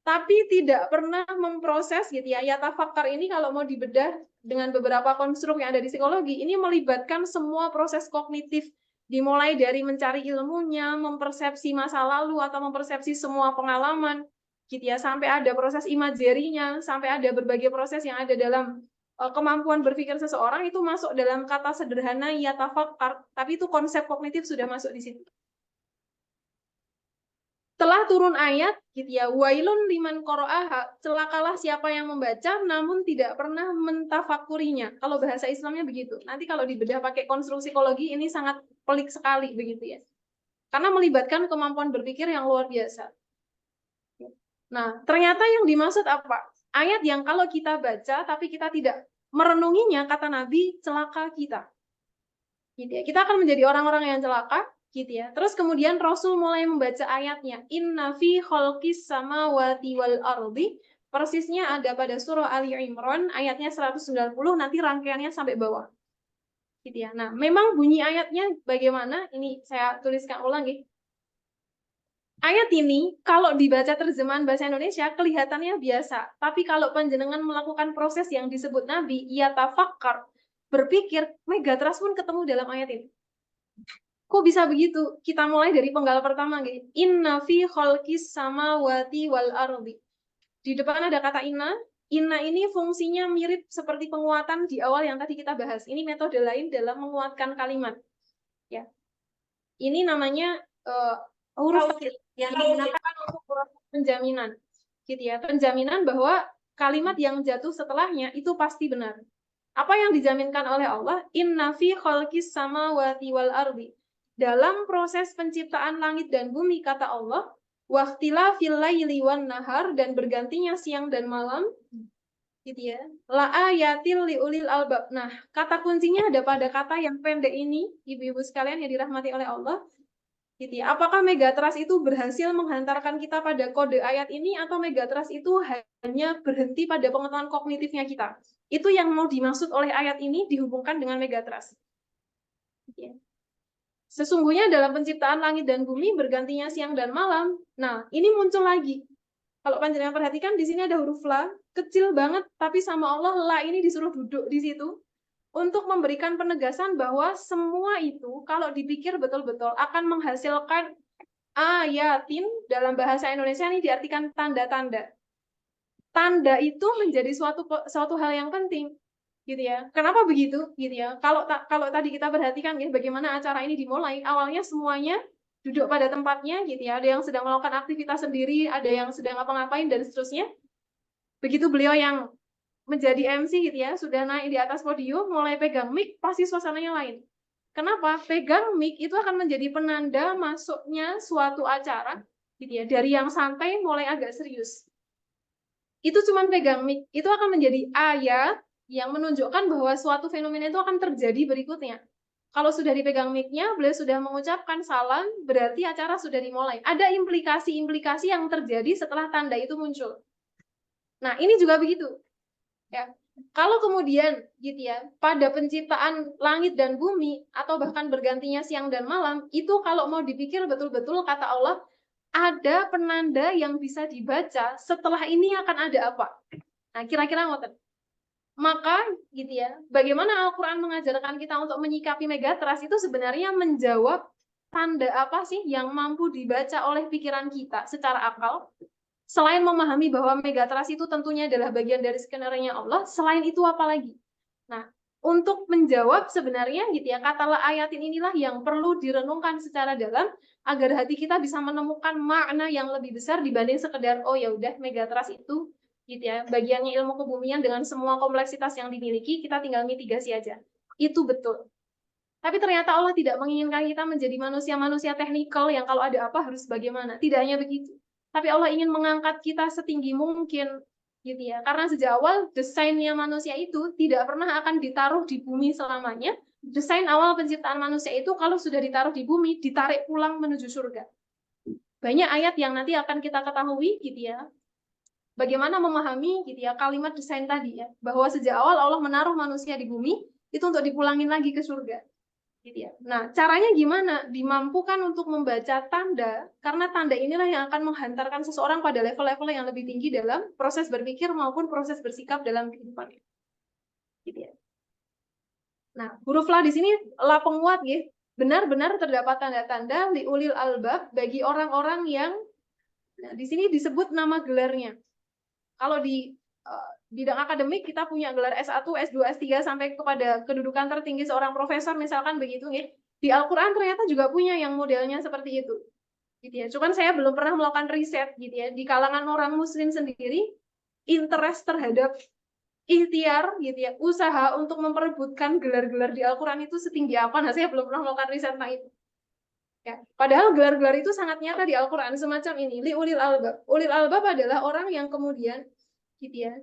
tapi tidak pernah memproses gitu ya. Yatafakkar ini kalau mau dibedah dengan beberapa konstruk yang ada di psikologi, ini melibatkan semua proses kognitif, dimulai dari mencari ilmunya, mempersepsi masa lalu atau mempersepsi semua pengalaman gitu ya, sampai ada proses imajerinya, sampai ada berbagai proses yang ada dalam kemampuan berpikir seseorang, itu masuk dalam kata sederhana yatafakkar, tapi itu konsep kognitif sudah masuk di situ. Telah turun ayat gitu ya, wailun liman qoro'aha, celakalah siapa yang membaca namun tidak pernah mentafakurinya. Kalau bahasa Islamnya begitu. Nanti kalau dibedah pakai konstruksi psikologi ini sangat pelik sekali begitu ya. Karena melibatkan kemampuan berpikir yang luar biasa. Nah, ternyata yang dimaksud apa? Ayat yang kalau kita baca tapi kita tidak merenunginya, kata Nabi, celaka kita. Gitu ya. Kita akan menjadi orang-orang yang celaka, gitu ya. Terus kemudian Rasul mulai membaca ayatnya, inna fi khalqis samawati wal ardi, persisnya ada pada surah Ali Imran ayatnya 190, nanti rangkaiannya sampai bawah. Gitu ya. Nah, memang bunyi ayatnya bagaimana? Ini saya tuliskan ulang ya. Ayat ini kalau dibaca terjemahan bahasa Indonesia kelihatannya biasa, tapi kalau panjenengan melakukan proses yang disebut Nabi, ia tafakkar, berpikir, Megatras pun ketemu dalam ayat ini. Kok bisa begitu? Kita mulai dari penggal pertama, gitu. Inna fi khalqis samawati wal ardi. Di depan ada kata inna. Inna ini fungsinya mirip seperti penguatan di awal yang tadi kita bahas. Ini metode lain dalam menguatkan kalimat. Ya, ini namanya huruf yang digunakan untuk proses penjaminan, gitu ya. Penjaminan bahwa kalimat yang jatuh setelahnya itu pasti benar. Apa yang dijaminkan oleh Allah? Inna fi khalqis samawati wal ardi. Dalam proses penciptaan langit dan bumi, kata Allah, waqtilafil laili wan nahar, dan bergantinya siang dan malam, gitu ya. La ayatil liulil albab. Nah, kata kuncinya ada pada kata yang pendek ini, ibu-ibu sekalian yang dirahmati oleh Allah. Gitu ya. Apakah Megatras itu berhasil menghantarkan kita pada kode ayat ini, atau Megatras itu hanya berhenti pada pengetahuan kognitifnya kita? Itu yang mau dimaksud oleh ayat ini dihubungkan dengan Megatras. Gitu ya. Sesungguhnya dalam penciptaan langit dan bumi bergantinya siang dan malam. Nah, ini muncul lagi. Kalau panjenengan perhatikan di sini ada huruf la, kecil banget, tapi sama Allah la ini disuruh duduk di situ untuk memberikan penegasan bahwa semua itu kalau dipikir betul-betul akan menghasilkan ayatin. Dalam bahasa Indonesia ini diartikan tanda-tanda. Tanda itu menjadi suatu hal yang penting, gitu ya. Kenapa begitu, gitu ya? Kalau tadi kita perhatikan ya, bagaimana acara ini dimulai, awalnya semuanya duduk pada tempatnya, gitu ya. Ada yang sedang melakukan aktivitas sendiri, ada yang sedang ngapa-ngapain dan seterusnya. Begitu beliau yang menjadi MC gitu ya, sudah naik di atas podium, mulai pegang mic, pasti suasananya lain. Kenapa? Pegang mic itu akan menjadi penanda masuknya suatu acara, gitu ya, dari yang santai mulai agak serius. Itu cuma pegang mic, itu akan menjadi ayat yang menunjukkan bahwa suatu fenomena itu akan terjadi berikutnya. Kalau sudah dipegang mic-nya, beliau sudah mengucapkan salam, berarti acara sudah dimulai. Ada implikasi-implikasi yang terjadi setelah tanda itu muncul. Nah, ini juga begitu. Ya. Kalau kemudian gitu ya, pada penciptaan langit dan bumi atau bahkan bergantinya siang dan malam, itu kalau mau dipikir betul-betul kata Allah, ada penanda yang bisa dibaca setelah ini akan ada apa. Nah, kira-kira ngoten. Maka gitu ya. Bagaimana Al-Quran mengajarkan kita untuk menyikapi megatrust itu sebenarnya menjawab tanda apa sih yang mampu dibaca oleh pikiran kita secara akal. Selain memahami bahwa megatrust itu tentunya adalah bagian dari skenario Allah, selain itu apa lagi? Nah, untuk menjawab sebenarnya gitu ya, katalah ayatin inilah yang perlu direnungkan secara dalam agar hati kita bisa menemukan makna yang lebih besar dibanding sekedar oh ya udah megatrust itu gitu ya, bagiannya ilmu kebumian dengan semua kompleksitas yang dimiliki, kita tinggal mitigasi aja. Itu betul. Tapi ternyata Allah tidak menginginkan kita menjadi manusia-manusia teknikal yang kalau ada apa harus bagaimana. Tidak hanya begitu. Tapi Allah ingin mengangkat kita setinggi mungkin gitu ya. Karena sejak awal desainnya manusia itu tidak pernah akan ditaruh di bumi selamanya. Desain awal penciptaan manusia itu kalau sudah ditaruh di bumi, ditarik pulang menuju surga. Banyak ayat yang nanti akan kita ketahui gitu ya. Bagaimana memahami gitu ya kalimat desain tadi ya, bahwa sejak awal Allah menaruh manusia di bumi itu untuk dipulangin lagi ke surga. Gitu ya. Nah, caranya gimana? Dimampukan untuk membaca tanda, karena tanda inilah yang akan menghantarkan seseorang pada level-level yang lebih tinggi dalam proses berpikir maupun proses bersikap dalam kehidupannya. Gitu ya. Nah, huruf la di sini la penguat ya. Benar-benar terdapat tanda-tanda liulil albab bagi orang-orang yang nah, di sini disebut nama gelarnya. Kalau di bidang akademik kita punya gelar S1, S2, S3 sampai kepada kedudukan tertinggi seorang profesor misalkan begitu ya. Di Al-Qur'an ternyata juga punya yang modelnya seperti itu. Gitu ya. Cuman saya belum pernah melakukan riset gitu ya. Di kalangan orang muslim sendiri interest terhadap ikhtiar gitu ya, usaha untuk memperebutkan gelar-gelar di Al-Qur'an itu setinggi apa? Nah, saya belum pernah melakukan riset tentang itu. Ya, padahal gelar-gelar itu sangat nyata di Al-Quran semacam ini. Li ulil albab. Ulil albab adalah orang yang kemudian gitu ya,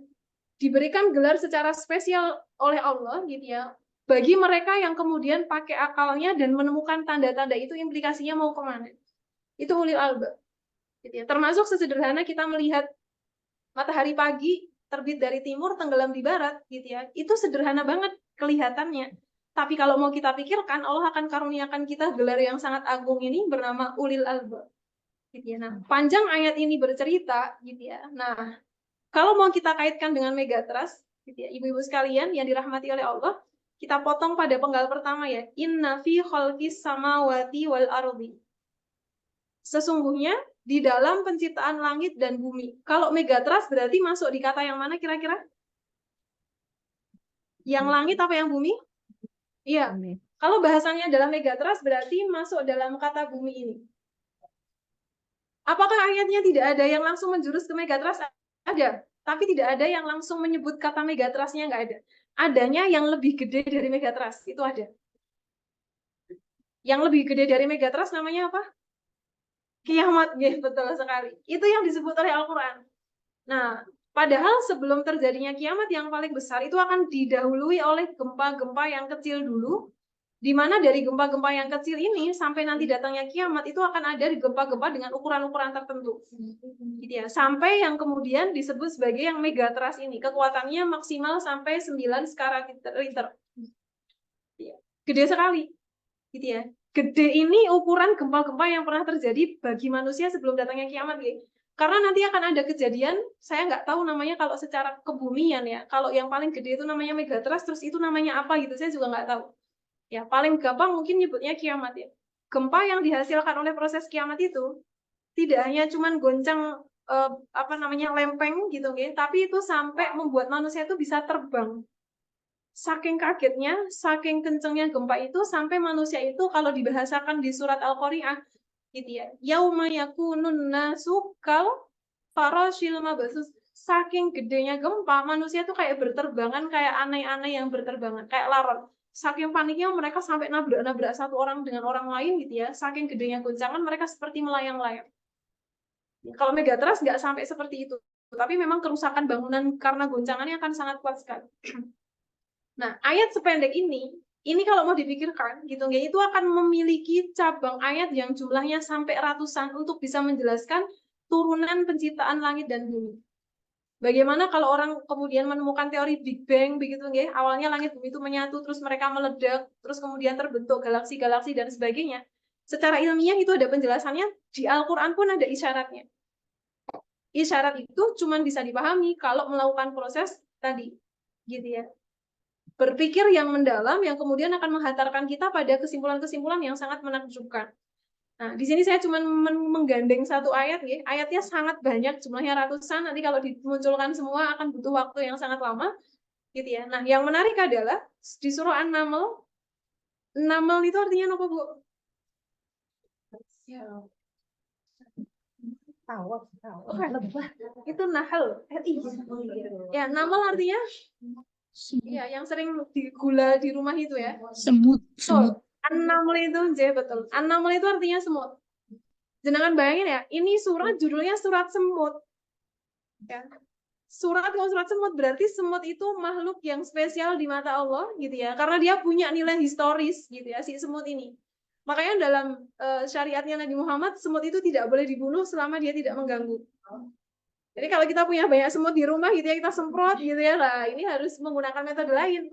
diberikan gelar secara spesial oleh Allah gitu ya. Bagi mereka yang kemudian pakai akalnya dan menemukan tanda-tanda itu implikasinya mau kemana. Itu ulil albab. Gitu ya. Termasuk sesederhana kita melihat matahari pagi terbit dari timur tenggelam di barat gitu ya. Itu sederhana banget kelihatannya. Tapi kalau mau kita pikirkan, Allah akan karuniakan kita gelar yang sangat agung ini bernama Ulil Albab. Gitu ya. Nah, panjang ayat ini bercerita, gitu ya. Nah, kalau mau kita kaitkan dengan megatrust, gitu ya, ibu-ibu sekalian yang dirahmati oleh Allah, kita potong pada penggal pertama ya. Inna fi khalqis samawati wal ardi. Sesungguhnya di dalam penciptaan langit dan bumi. Kalau megatrust berarti masuk di kata yang mana kira-kira? Yang langit apa yang bumi? Iya, kalau bahasanya adalah megatrust berarti masuk dalam kata bumi ini. Apakah ayatnya tidak ada yang langsung menjurus ke megatrust? Ada, tapi tidak ada yang langsung menyebut kata megatrustnya, nggak ada. Adanya yang lebih gede dari megatrust, itu ada. Yang lebih gede dari megatrust namanya apa? Kiamat, ya, betul sekali. Itu yang disebut oleh Al-Quran. Nah, padahal sebelum terjadinya kiamat yang paling besar itu akan didahului oleh gempa-gempa yang kecil dulu, di mana dari gempa-gempa yang kecil ini sampai nanti datangnya kiamat itu akan ada di gempa-gempa dengan ukuran-ukuran tertentu. Gitu ya. Sampai yang kemudian disebut sebagai yang megatrust ini, kekuatannya maksimal sampai 9 skala Richter. Gede sekali. Gitu ya. Gede ini ukuran gempa-gempa yang pernah terjadi bagi manusia sebelum datangnya kiamat gitu. Karena nanti akan ada kejadian, saya nggak tahu namanya kalau secara kebumian ya. Kalau yang paling gede itu namanya megatrust, terus itu namanya apa gitu, saya juga nggak tahu. Ya, paling gampang mungkin nyebutnya kiamat ya. Gempa yang dihasilkan oleh proses kiamat itu tidak hanya cuman goncang lempeng gitu ya, tapi itu sampai membuat manusia itu bisa terbang. Saking kagetnya, saking kencengnya gempa itu sampai manusia itu kalau dibahasakan di surat Al-Qari'ah gitu ya. Yauma yakunun nasu kal farashil mabsus. Saking gedenya gempa, manusia tuh kayak berterbangan, kayak aneh-aneh yang berterbangan, kayak laron. Saking paniknya mereka sampai nabrak-nabrak satu orang dengan orang lain gitu ya. Saking gedenya goncangan mereka seperti melayang-layang. Kalau megatrust nggak sampai seperti itu. Tapi memang kerusakan bangunan karena goncangannya akan sangat kuat sekali. Nah, ayat sependek ini kalau mau dipikirkan gitu ya, itu akan memiliki cabang ayat yang jumlahnya sampai ratusan untuk bisa menjelaskan turunan penciptaan langit dan bumi. Bagaimana kalau orang kemudian menemukan teori Big Bang begitu ya, awalnya langit bumi itu menyatu terus mereka meledak, terus kemudian terbentuk galaksi-galaksi dan sebagainya. Secara ilmiah itu ada penjelasannya, di Al-Qur'an pun ada isyaratnya. Isyarat itu cuma bisa dipahami kalau melakukan proses tadi, gitu ya. berpikir yang mendalam yang kemudian akan menghantarkan kita pada kesimpulan-kesimpulan yang sangat menakjubkan. Nah, di sini saya cuma menggandeng satu ayat, ya. Ayatnya sangat banyak, jumlahnya ratusan. Nanti kalau dimunculkan semua akan butuh waktu yang sangat lama, gitu ya. Nah, yang menarik adalah di surah An-Naml, Naml itu artinya apa, Bu? Itu Nahl. Ya, Naml artinya ya, yang sering digula di rumah itu ya. Semut. An-Naml itu, betul. An-Naml itu artinya semut. Jenengan bayangin ya, ini surat judulnya surat semut. Ya. Kalau surat semut berarti semut itu makhluk yang spesial di mata Allah gitu ya, karena dia punya nilai historis gitu ya si semut ini. Makanya dalam syariatnya Nabi Muhammad, semut itu tidak boleh dibunuh selama dia tidak mengganggu. Jadi kalau kita punya banyak semut di rumah gitu ya, kita semprot gitu ya, lah ini harus menggunakan metode lain.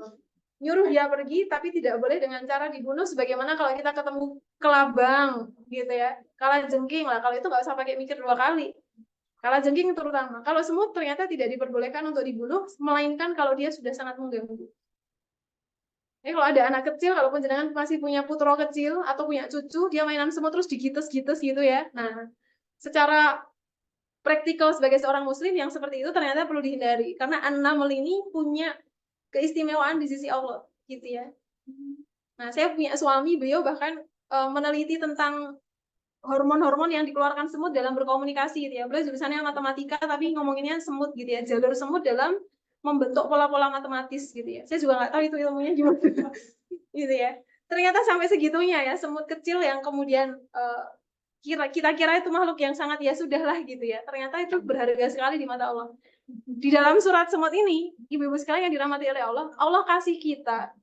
Nyuruh dia pergi tapi tidak boleh dengan cara dibunuh, sebagaimana kalau kita ketemu kelabang gitu ya, kalajengking lah, kalau itu nggak usah pakai mikir 2 kali. Kalajengking terutama. Kalau semut ternyata tidak diperbolehkan untuk dibunuh, melainkan kalau dia sudah sangat mengganggu. Jadi kalau ada anak kecil, kalaupun jenengan masih punya putro kecil atau punya cucu, dia mainan semut terus digites-gites gitu ya. Nah, secara praktikal sebagai seorang muslim yang seperti itu ternyata perlu dihindari. Karena An-Naml ini punya keistimewaan di sisi Allah, gitu ya. Nah, saya punya suami, beliau bahkan meneliti tentang hormon-hormon yang dikeluarkan semut dalam berkomunikasi gitu ya. Beliau jurusannya matematika tapi ngomonginnya semut gitu ya. Jalur semut dalam membentuk pola-pola matematis gitu ya. Saya juga nggak tahu itu ilmunya gimana gitu ya. Ternyata sampai segitunya ya, semut kecil yang kemudian kita kira itu makhluk yang sangat ya sudahlah gitu ya. Ternyata itu berharga sekali di mata Allah. Di dalam surat semut ini, ibu-ibu sekalian yang dirahmati oleh Allah, Allah kasih kita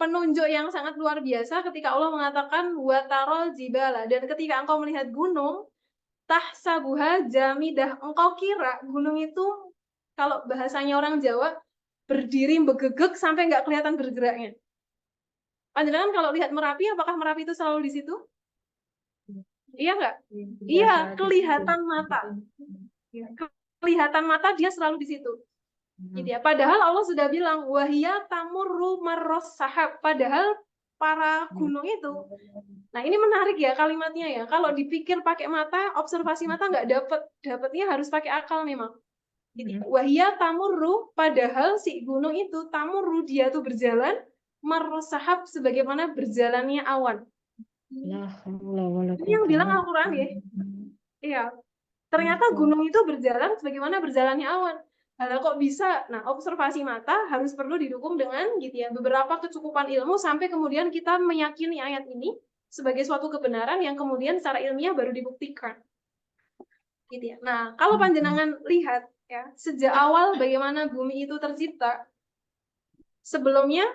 penunjuk yang sangat luar biasa ketika Allah mengatakan watarol jibala, dan ketika engkau melihat gunung tahsabuha jamidah, engkau kira gunung itu kalau bahasanya orang Jawa berdiri begegek sampai nggak kelihatan bergeraknya. Panjenengan kalau lihat Merapi, apakah Merapi itu selalu di situ? Iya nggak? Iya, kelihatan mata. Kelihatan mata dia selalu di situ. Gitu ya. Padahal Allah sudah bilang wahia tamurru marros sahab, padahal para gunung itu. Nah, ini menarik ya kalimatnya ya. Kalau dipikir pakai mata, observasi mata nggak dapatnya harus pakai akal memang. Gitu. Wahia tamurru, padahal si gunung itu tamurru, dia tuh berjalan marros sahab, sebagaimana berjalannya awan. Ini yang bilang Al-Quran ya. Iya. Ternyata gunung itu berjalan sebagaimana berjalannya awan. Hal kok bisa? Nah, observasi mata harus perlu didukung dengan gitu ya, beberapa kecukupan ilmu sampai kemudian kita meyakini ayat ini sebagai suatu kebenaran yang kemudian secara ilmiah baru dibuktikan. Gitu ya. Nah, kalau panjenengan lihat ya, sejak awal bagaimana bumi itu tercipta, sebelumnya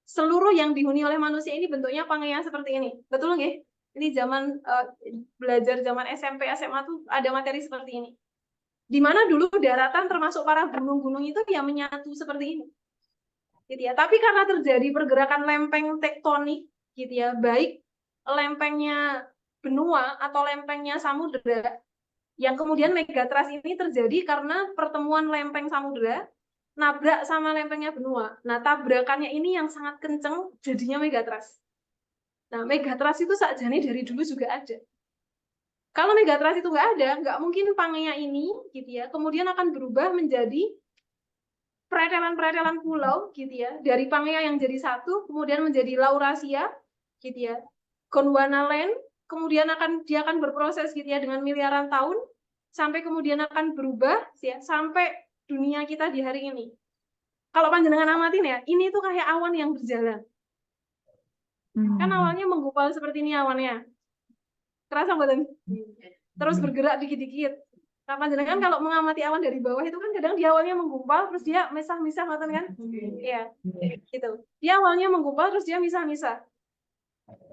seluruh yang dihuni oleh manusia ini bentuknya pangea seperti ini. Betul nggih? Ini zaman belajar zaman SMP, SMA tuh ada materi seperti ini. Di mana dulu daratan termasuk para gunung-gunung itu ya menyatu seperti ini. Gitu ya. Tapi karena terjadi pergerakan lempeng tektonik gitu ya, baik lempengnya benua atau lempengnya samudera, yang kemudian megatrust ini terjadi karena pertemuan lempeng samudera nabrak sama lempengnya benua. Nah, tabrakannya ini yang sangat kenceng jadinya megatrust. Nah, megatrust itu sakjane dari dulu juga ada. Kalau megatrust itu nggak ada, nggak mungkin Pangea ini, gitu ya, kemudian akan berubah menjadi peretelan-peretelan pulau, gitu ya, dari Pangea yang jadi satu, kemudian menjadi Laurasia, gitu ya, Gondwana Land, kemudian dia akan berproses, gitu ya, dengan miliaran tahun, sampai kemudian akan berubah, ya, sampai dunia kita di hari ini. Kalau panjenengan amatin ya, ini tuh kayak awan yang berjalan. Kan awalnya menggumpal seperti ini awannya. Kerasa badan? Terus bergerak dikit-dikit. Nah, panjenengan kalau mengamati awan dari bawah itu kan kadang di awalnya menggumpal terus dia misah-misah, ngoten kan? Iya. Gitu. Dia awalnya menggumpal terus dia misah-misah.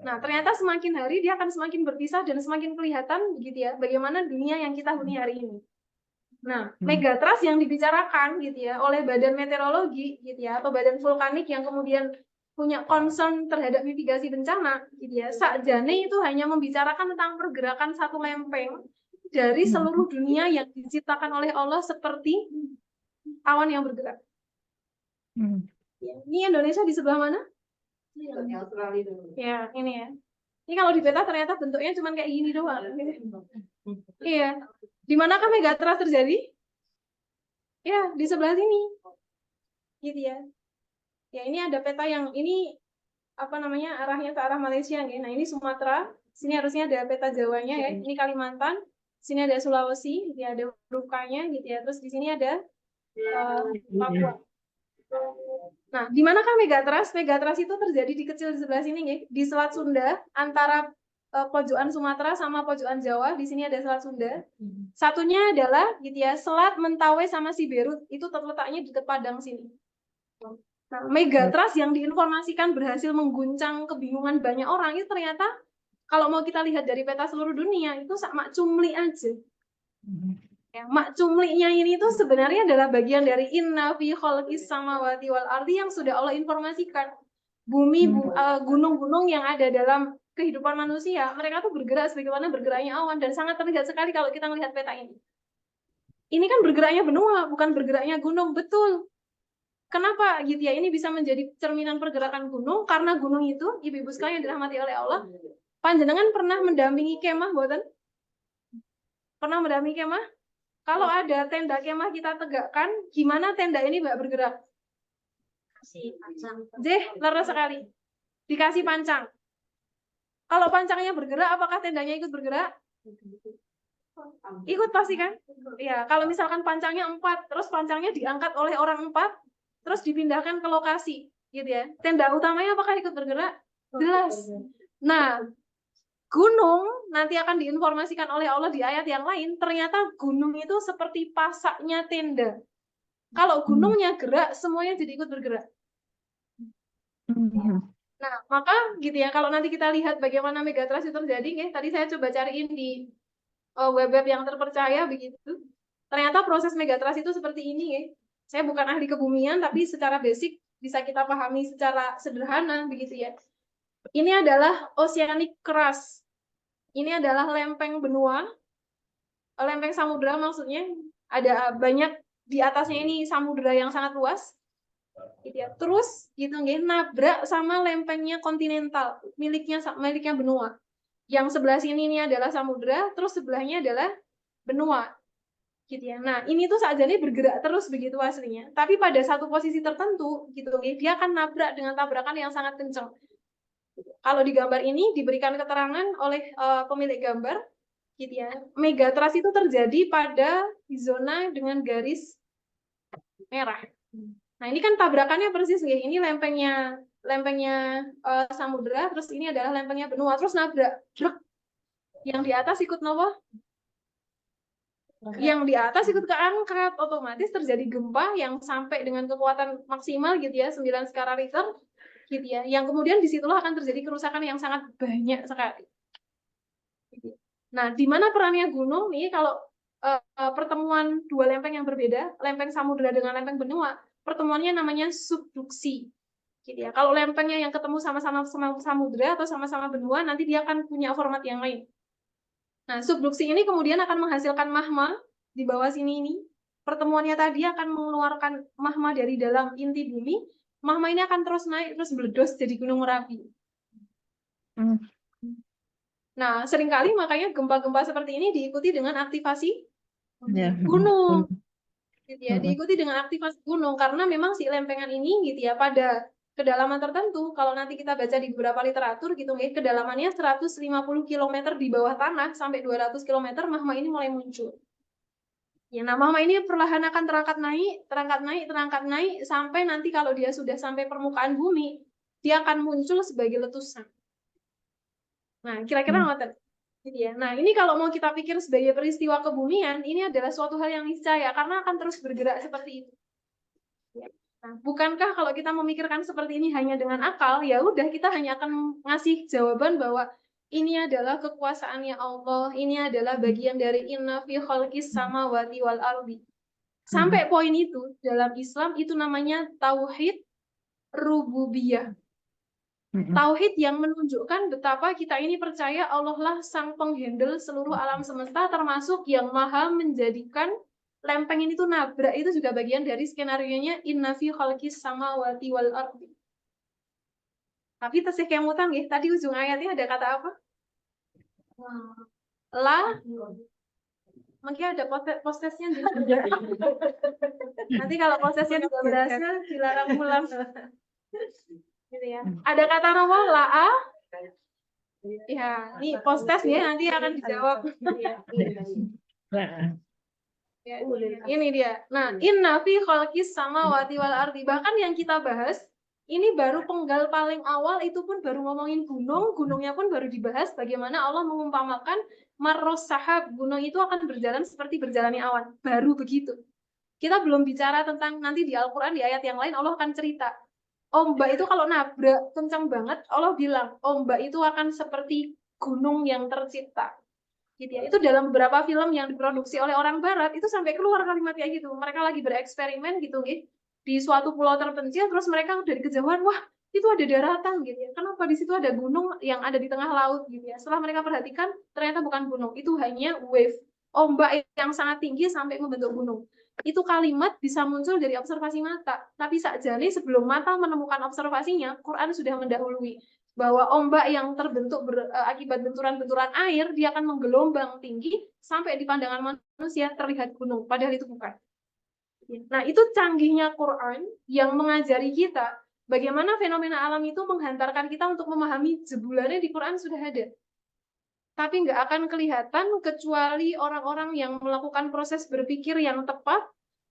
Nah, ternyata semakin hari dia akan semakin berpisah dan semakin kelihatan gitu ya bagaimana dunia yang kita huni hari ini. Nah, megatrust yang dibicarakan gitu ya oleh badan meteorologi gitu ya atau badan vulkanik yang kemudian punya concern terhadap mitigasi bencana gitu ya. Sakjane itu hanya membicarakan tentang pergerakan satu lempeng dari seluruh dunia yang diciptakan oleh Allah seperti awan yang bergerak. Ya, ini Indonesia di sebelah mana? Ya, ini ya. Ini kalau di peta ternyata bentuknya cuma kayak gini doang. Iya. Di manakah megatrust terjadi? Ya, di sebelah sini. Gitu ya. Ya, ini ada peta yang ini apa namanya arahnya ke arah Malaysia. Ya. Nah, ini Sumatera. Sini harusnya ada peta Jawanya ya. Ini Kalimantan. Sini ada Sulawesi. Ya, ada rukanya gitu ya. Terus di sini ada Papua. Nah, di manakah megatrust? Megatrust itu terjadi di kecil di sebelah sini, ya. Di Selat Sunda, antara pojokan Sumatera sama pojokan Jawa. Di sini ada Selat Sunda. Satunya adalah, gitu ya, Selat Mentawai sama Siberut. Itu terletaknya di Padang sini. Nah, megatrust yang diinformasikan berhasil mengguncang kebingungan banyak orang itu ternyata kalau mau kita lihat dari peta seluruh dunia itu mak cumli aja. Ya, mak cumlinya ini tuh sebenarnya adalah bagian dari inna fi khalqis samawati wal ardi yang sudah Allah informasikan. Bumi, gunung-gunung yang ada dalam kehidupan manusia, mereka tuh bergerak sebagaimana bergeraknya awan dan sangat terlihat sekali kalau kita melihat peta ini. Ini kan bergeraknya benua, bukan bergeraknya gunung, betul. Kenapa gitu ya? Ini bisa menjadi cerminan pergerakan gunung karena gunung itu, ibu-ibu sekalian yang dirahmati oleh Allah, panjenengan pernah mendampingi kemah, buatan? Pernah mendampingi kemah? Kalau ada tenda kemah kita tegakkan, gimana tenda ini mbak bergerak? Leres sekali. Dikasih pancang. Kalau pancangnya bergerak, apakah tendanya ikut bergerak? Ikut pasti kan? Ya, kalau misalkan pancangnya 4, terus pancangnya diangkat oleh orang 4, terus dipindahkan ke lokasi, gitu ya. Tenda utamanya apakah ikut bergerak? Jelas. Nah, gunung nanti akan diinformasikan oleh Allah di ayat yang lain, ternyata gunung itu seperti pasaknya tenda. Kalau gunungnya gerak, semuanya jadi ikut bergerak. Nah, maka gitu ya, kalau nanti kita lihat bagaimana megatrust itu terjadi, ya, tadi saya coba cariin di web-web yang terpercaya begitu. Ternyata proses megatrust itu seperti ini, ya. Saya bukan ahli kebumian, tapi secara basic bisa kita pahami secara sederhana begitu ya. Ini adalah oceanic crust. Ini adalah lempeng benua, lempeng samudra maksudnya. Ada banyak di atasnya ini samudra yang sangat luas. Gitu ya. Terus gitu nggih nabrak sama lempengnya kontinental, miliknya benua. Yang sebelah sini ini adalah samudra, terus sebelahnya adalah benua. Gitu ya. Nah, ini tuh sajane bergerak terus begitu aslinya. Tapi pada satu posisi tertentu gitu nggih, dia akan nabrak dengan tabrakan yang sangat kencang. Kalau di gambar ini diberikan keterangan oleh pemilik gambar, gitu ya. Megatrust itu terjadi pada zona dengan garis merah. Nah, ini kan tabrakannya persis nggih. Ini lempengnya samudra, terus ini adalah lempengnya benua, terus nabrak. Yang di atas ikut nopo? Yang di atas ikut keangkat, otomatis terjadi gempa yang sampai dengan kekuatan maksimal gitu ya, 9 skala Richter gitu ya, yang kemudian disitulah akan terjadi kerusakan yang sangat banyak sekali. Nah, di mana perannya gunung nih kalau pertemuan dua lempeng yang berbeda, lempeng samudra dengan lempeng benua, pertemuannya namanya subduksi. Gitu ya. Kalau lempengnya yang ketemu sama-sama samudra atau sama-sama benua, nanti dia akan punya format yang lain. Nah, subduksi ini kemudian akan menghasilkan magma di bawah sini ini. Pertemuannya tadi akan mengeluarkan magma dari dalam inti bumi. Magma ini akan terus naik, terus meledos jadi gunung Merapi. Nah, seringkali makanya gempa-gempa seperti ini diikuti dengan aktivasi gunung. Gitu ya, diikuti dengan aktivasi gunung karena memang si lempengan ini gitu ya pada kedalaman tertentu, kalau nanti kita baca di beberapa literatur gitu ya, kedalamannya 150 km di bawah tanah sampai 200 km magma ini mulai muncul. Ya, nah magma ini perlahan akan terangkat naik sampai nanti kalau dia sudah sampai permukaan bumi, dia akan muncul sebagai letusan. Nah, kira-kira ngoten. Ya. Nah, ini kalau mau kita pikir sebagai peristiwa kebumian, ini adalah suatu hal yang niscaya karena akan terus bergerak seperti itu. Ya. Nah, bukankah kalau kita memikirkan seperti ini hanya dengan akal, ya udah kita hanya akan ngasih jawaban bahwa ini adalah kekuasaannya Allah, ini adalah bagian dari inna fi khalqis samawati wal ardi. Sampai poin itu dalam Islam itu namanya tauhid rububiyah. Tauhid yang menunjukkan betapa kita ini percaya Allah lah sang penghandle seluruh alam semesta, termasuk yang maha menjadikan lempeng ini tuh nabrak itu juga bagian dari skenario-nya inna fi khalqis samawati wal ardi. Tapi tesih kemutan nggih, tadi ujung ayatnya ada kata apa? La, mungkin ada posesnya di nanti kalau posesnya tidak berhasil dilarang pulang. Gitu ya. Ada kata nama la, ya, ini postes ya nanti akan dijawab. Ya, ini dia. Nah, inna fi khalqis samawati wal ardi. Bahkan yang kita bahas ini baru penggal paling awal, itu pun baru ngomongin gunung, gunungnya pun baru dibahas bagaimana Allah mengumpamakan marros sahab, gunung itu akan berjalan seperti berjalannya awan. Baru begitu. Kita belum bicara tentang nanti di Al-Quran di ayat yang lain Allah akan cerita. Ombak itu kalau nabrak kencang banget, Allah bilang ombak itu akan seperti gunung yang tercipta. Gitu ya. Itu dalam beberapa film yang diproduksi oleh orang barat itu sampai keluar kalimat kayak gitu. Mereka lagi bereksperimen gitu di suatu pulau terpencil, terus mereka dari kejauhan, wah itu ada daratan gitu ya. Kenapa di situ ada gunung yang ada di tengah laut gitu ya. Setelah mereka perhatikan ternyata bukan gunung, itu hanya wave, ombak yang sangat tinggi sampai membentuk gunung. Itu kalimat bisa muncul dari observasi mata, tapi sakjane sebelum mata menemukan observasinya, Quran sudah mendahului bahwa ombak yang terbentuk akibat benturan-benturan air, dia akan menggelombang tinggi sampai di pandangan manusia terlihat gunung, padahal itu bukan. Nah, itu canggihnya Quran yang mengajari kita bagaimana fenomena alam itu menghantarkan kita untuk memahami jebulannya di Quran sudah ada. Tapi nggak akan kelihatan kecuali orang-orang yang melakukan proses berpikir yang tepat,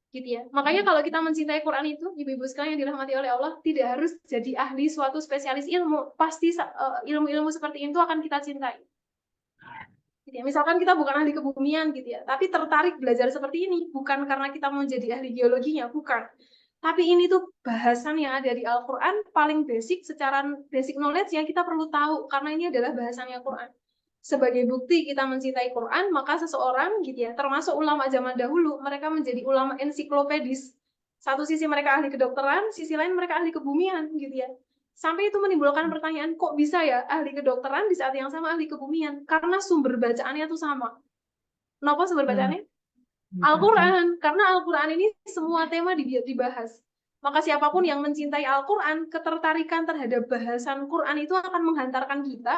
gitu ya. Makanya kalau kita mencintai Quran itu, ibu-ibu sekalian yang dirahmati oleh Allah, tidak harus jadi ahli suatu spesialis ilmu, pasti ilmu-ilmu seperti itu akan kita cintai. Gitu ya. Misalkan kita bukan ahli kebumian gitu ya, tapi tertarik belajar seperti ini, bukan karena kita mau jadi ahli geologinya, bukan. Tapi ini tuh bahasan yang ada di Al-Quran paling basic, secara basic knowledge yang kita perlu tahu, karena ini adalah bahasannya Quran. Sebagai bukti kita mencintai Quran, maka seseorang gitu ya, termasuk ulama zaman dahulu, mereka menjadi ulama ensiklopedis. Satu sisi mereka ahli kedokteran, sisi lain mereka ahli kebumian gitu ya. Sampai itu menimbulkan pertanyaan, kok bisa ya ahli kedokteran di saat yang sama ahli kebumian? Karena sumber bacaannya tuh sama. Kenapa sumber bacaannya? Al-Quran. Karena Al-Quran ini semua tema dibahas. Maka siapapun yang mencintai Al-Quran, ketertarikan terhadap bahasan Quran itu akan menghantarkan kita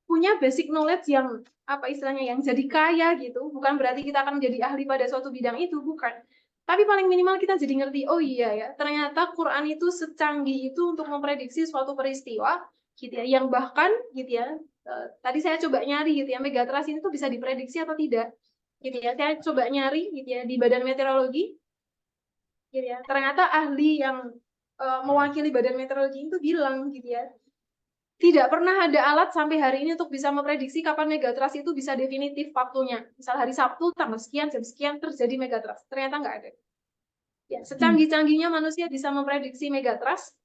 punya basic knowledge yang apa istilahnya yang jadi kaya gitu. Bukan berarti kita akan menjadi ahli pada suatu bidang itu, bukan. Tapi paling minimal kita jadi ngerti, oh iya ya, ternyata Quran itu secanggih itu untuk memprediksi suatu peristiwa gitu ya, yang bahkan gitu ya, tadi saya coba nyari gitu ya, megatrust ini tuh bisa diprediksi atau tidak gitu ya. Saya coba nyari gitu ya di Badan Meteorologi gitu ya. Ternyata ahli yang mewakili Badan Meteorologi itu bilang gitu ya, tidak pernah ada alat sampai hari ini untuk bisa memprediksi kapan megatrust itu bisa definitif waktunya. Misal hari Sabtu tanggal sekian jam sekian terjadi megatrust. Ternyata nggak ada. Ya, secanggih-canggihnya manusia bisa memprediksi megatrust,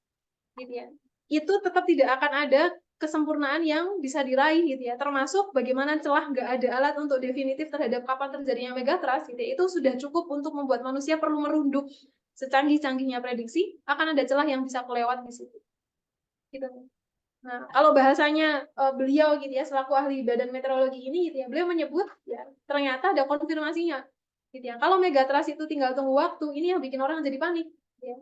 gitu ya. Itu tetap tidak akan ada kesempurnaan yang bisa diraih, gitu ya. Termasuk bagaimana celah nggak ada alat untuk definitif terhadap kapan terjadinya megatrust, gitu ya. Itu sudah cukup untuk membuat manusia perlu merunduk. Secanggih-canggihnya prediksi, akan ada celah yang bisa kelewat di situ. Gitu. Nah, kalau bahasanya beliau gitu ya selaku ahli Badan Meteorologi ini gitu ya, beliau menyebut ya ternyata ada konfirmasinya gitu ya. Kalau megatrust itu tinggal tunggu waktu, ini yang bikin orang jadi panik ya.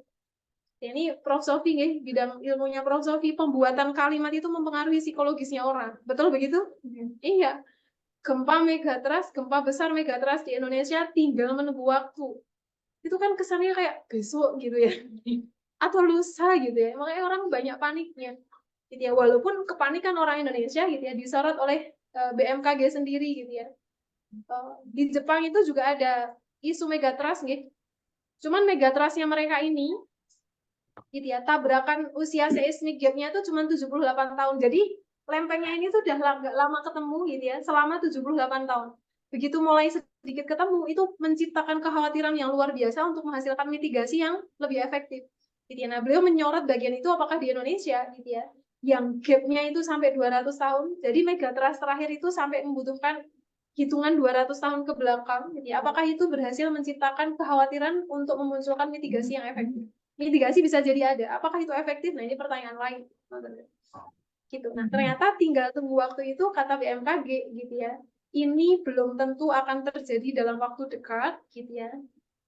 Ini Prof Sofi nih, bidang ilmunya Prof Sofi, pembuatan kalimat itu mempengaruhi psikologisnya orang. Betul begitu? Iya. Gempa megatrust, gempa besar megatrust di Indonesia tinggal menunggu waktu. Itu kan kesannya kayak besok gitu ya. Atau lusa gitu ya. Makanya orang banyak paniknya. Gitu ya, walaupun kepanikan orang Indonesia gitu ya disorot oleh BMKG sendiri gitu ya. Di Jepang itu juga ada isu megatrust gitu. Cuman megatrustnya mereka ini gitu ya, tabrakan usia seismik gapnya itu cuma 78 tahun. Jadi lempengnya ini tuh udah lama ketemu gitu ya, selama 78 tahun. Begitu mulai sedikit ketemu, itu menciptakan kekhawatiran yang luar biasa untuk menghasilkan mitigasi yang lebih efektif. Gitu ya. Nah, beliau menyorot bagian itu apakah di Indonesia gitu ya, yang gapnya itu sampai 200 tahun. Jadi megatrust terakhir itu sampai membutuhkan hitungan 200 tahun ke belakang. Gitu ya. Apakah itu berhasil menciptakan kekhawatiran untuk memunculkan mitigasi yang efektif? Mitigasi bisa jadi ada. Apakah itu efektif? Nah, ini pertanyaan lain. Gitu. Nah, ternyata tinggal tunggu waktu itu kata BMKG gitu ya. Ini belum tentu akan terjadi dalam waktu dekat gitu ya.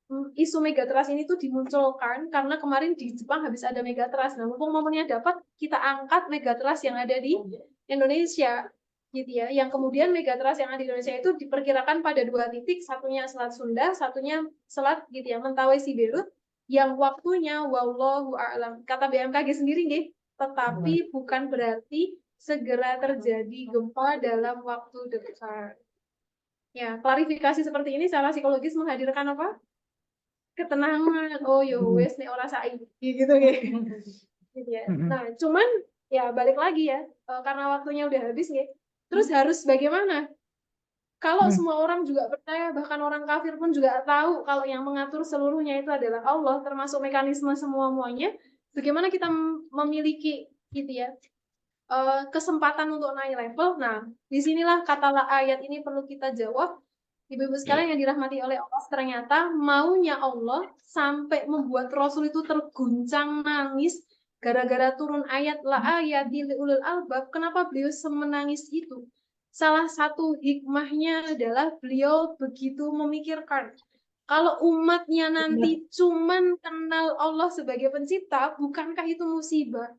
isu megatrust ini tuh dimunculkan karena kemarin di Jepang habis ada megatrust. Nah, mumpung momennya dapat, kita angkat megatrust yang ada di Indonesia, gitu ya. Yang kemudian megatrust yang ada di Indonesia itu diperkirakan pada 2 titik, satunya Selat Sunda, satunya Selat gitu ya, Mentawai Siberut, yang waktunya wallahu a'lam. Kata BMKG sendiri nih, tetapi bukan berarti segera terjadi gempa dalam waktu dekat. Ya, klarifikasi seperti ini secara psikologis menghadirkan apa? Ketenangan. Oh yo wes nek ora saiki gitu ya. Gitu ya. Nah, cuman ya balik lagi ya, karena waktunya udah habis nih. Terus harus bagaimana? Kalau semua orang juga percaya, bahkan orang kafir pun juga tahu kalau yang mengatur seluruhnya itu adalah Allah, termasuk mekanisme semua-muanya, bagaimana kita memiliki gitu ya, kesempatan untuk naik level. Nah, disinilah kata ayat ini perlu kita jawab. Ibu-ibu sekalian yang dirahmati oleh Allah, ternyata maunya Allah sampai membuat Rasul itu terguncang nangis gara-gara turun ayat la ayati liulil albab. Kenapa beliau semenangis itu? Salah satu hikmahnya adalah beliau begitu memikirkan kalau umatnya nanti cuman kenal Allah sebagai pencipta, bukankah itu musibah?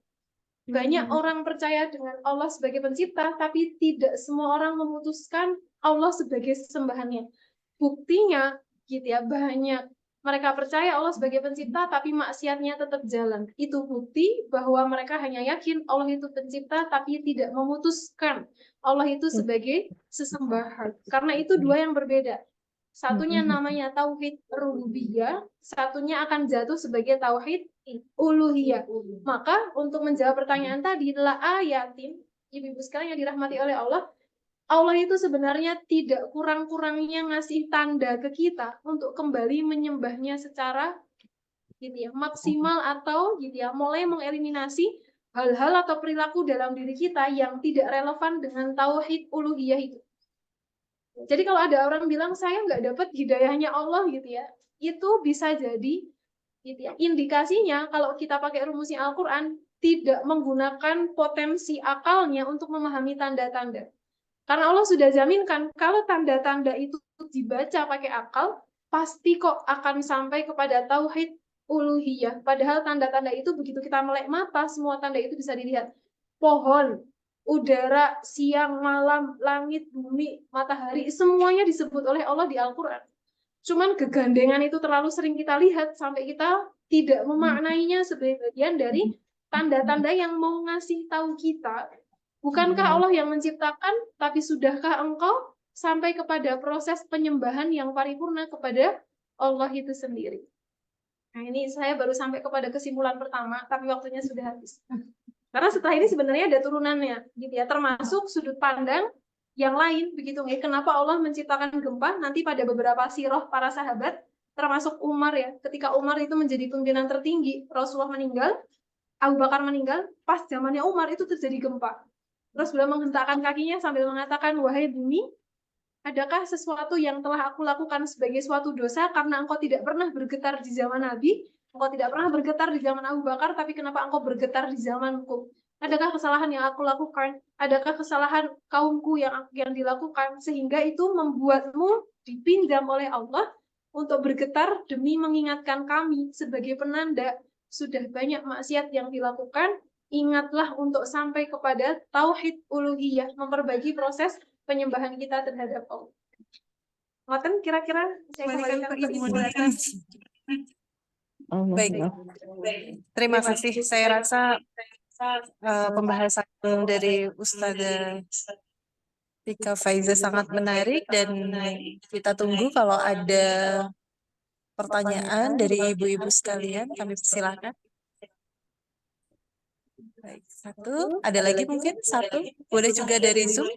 Banyak orang percaya dengan Allah sebagai pencipta, tapi tidak semua orang memutuskan Allah sebagai sesembahannya. Buktinya, gitu ya, banyak mereka percaya Allah sebagai pencipta, tapi maksiatnya tetap jalan. Itu bukti bahwa mereka hanya yakin Allah itu pencipta, tapi tidak memutuskan Allah itu sebagai sesembahan. Karena itu dua yang berbeda. Satunya namanya tauhid rububiyah, satunya akan jatuh sebagai tauhid uluhiyah. Maka untuk menjawab pertanyaan tadi, la ayatin, ibu-ibu sekalian yang dirahmati oleh Allah, Allah itu sebenarnya tidak kurang-kurangnya ngasih tanda ke kita untuk kembali menyembahnya secara gitu ya, maksimal atau gitu ya, mulai mengeliminasi hal-hal atau perilaku dalam diri kita yang tidak relevan dengan tauhid uluhiyah itu. Jadi kalau ada orang bilang saya nggak dapat hidayahnya Allah gitu ya, itu bisa jadi gitu ya, indikasinya kalau kita pakai rumusnya Al-Quran tidak menggunakan potensi akalnya untuk memahami tanda-tanda. Karena Allah sudah jaminkan, kalau tanda-tanda itu dibaca pakai akal, pasti kok akan sampai kepada tauhid uluhiyah. Padahal tanda-tanda itu begitu kita melek mata, semua tanda itu bisa dilihat. Pohon, udara, siang, malam, langit, bumi, matahari, semuanya disebut oleh Allah di Al-Quran. Cuman kegandengan itu terlalu sering kita lihat, sampai kita tidak memaknainya sebagai bagian dari tanda-tanda yang mau ngasih tahu kita, bukankah Allah yang menciptakan, tapi sudahkah engkau sampai kepada proses penyembahan yang paripurna kepada Allah itu sendiri? Nah, ini saya baru sampai kepada kesimpulan pertama, tapi waktunya sudah habis. Karena setelah ini sebenarnya ada turunannya, gitu ya, termasuk sudut pandang yang lain, begitu nggak? Kenapa Allah menciptakan gempa? Nanti pada beberapa sirah para sahabat, termasuk Umar ya, ketika Umar itu menjadi pimpinan tertinggi, Rasulullah meninggal, Abu Bakar meninggal, pas zamannya Umar itu terjadi gempa. Terus beliau menghentakkan kakinya sambil mengatakan, wahai bumi, adakah sesuatu yang telah aku lakukan sebagai suatu dosa karena engkau tidak pernah bergetar di zaman Nabi, engkau tidak pernah bergetar di zaman Abu Bakar, tapi kenapa engkau bergetar di zamanku? Adakah kesalahan yang aku lakukan? Adakah kesalahan kaumku yang dilakukan sehingga itu membuatmu dipinjam oleh Allah untuk bergetar demi mengingatkan kami sebagai penanda sudah banyak maksiat yang dilakukan? Ingatlah untuk sampai kepada tauhid uluhiyah, memperbaiki proses penyembahan kita terhadap Allah. Ngoten kira-kira saya kembalikan ke Ibu. Baik, terima kasih. Saya rasa pembahasan dari Ustazah Tika Faiza sangat menarik dan kita tunggu kalau ada pertanyaan dari ibu-ibu sekalian, kami persilakan. Baik, satu. Ada lagi mungkin? Satu. Boleh juga dari Zoom.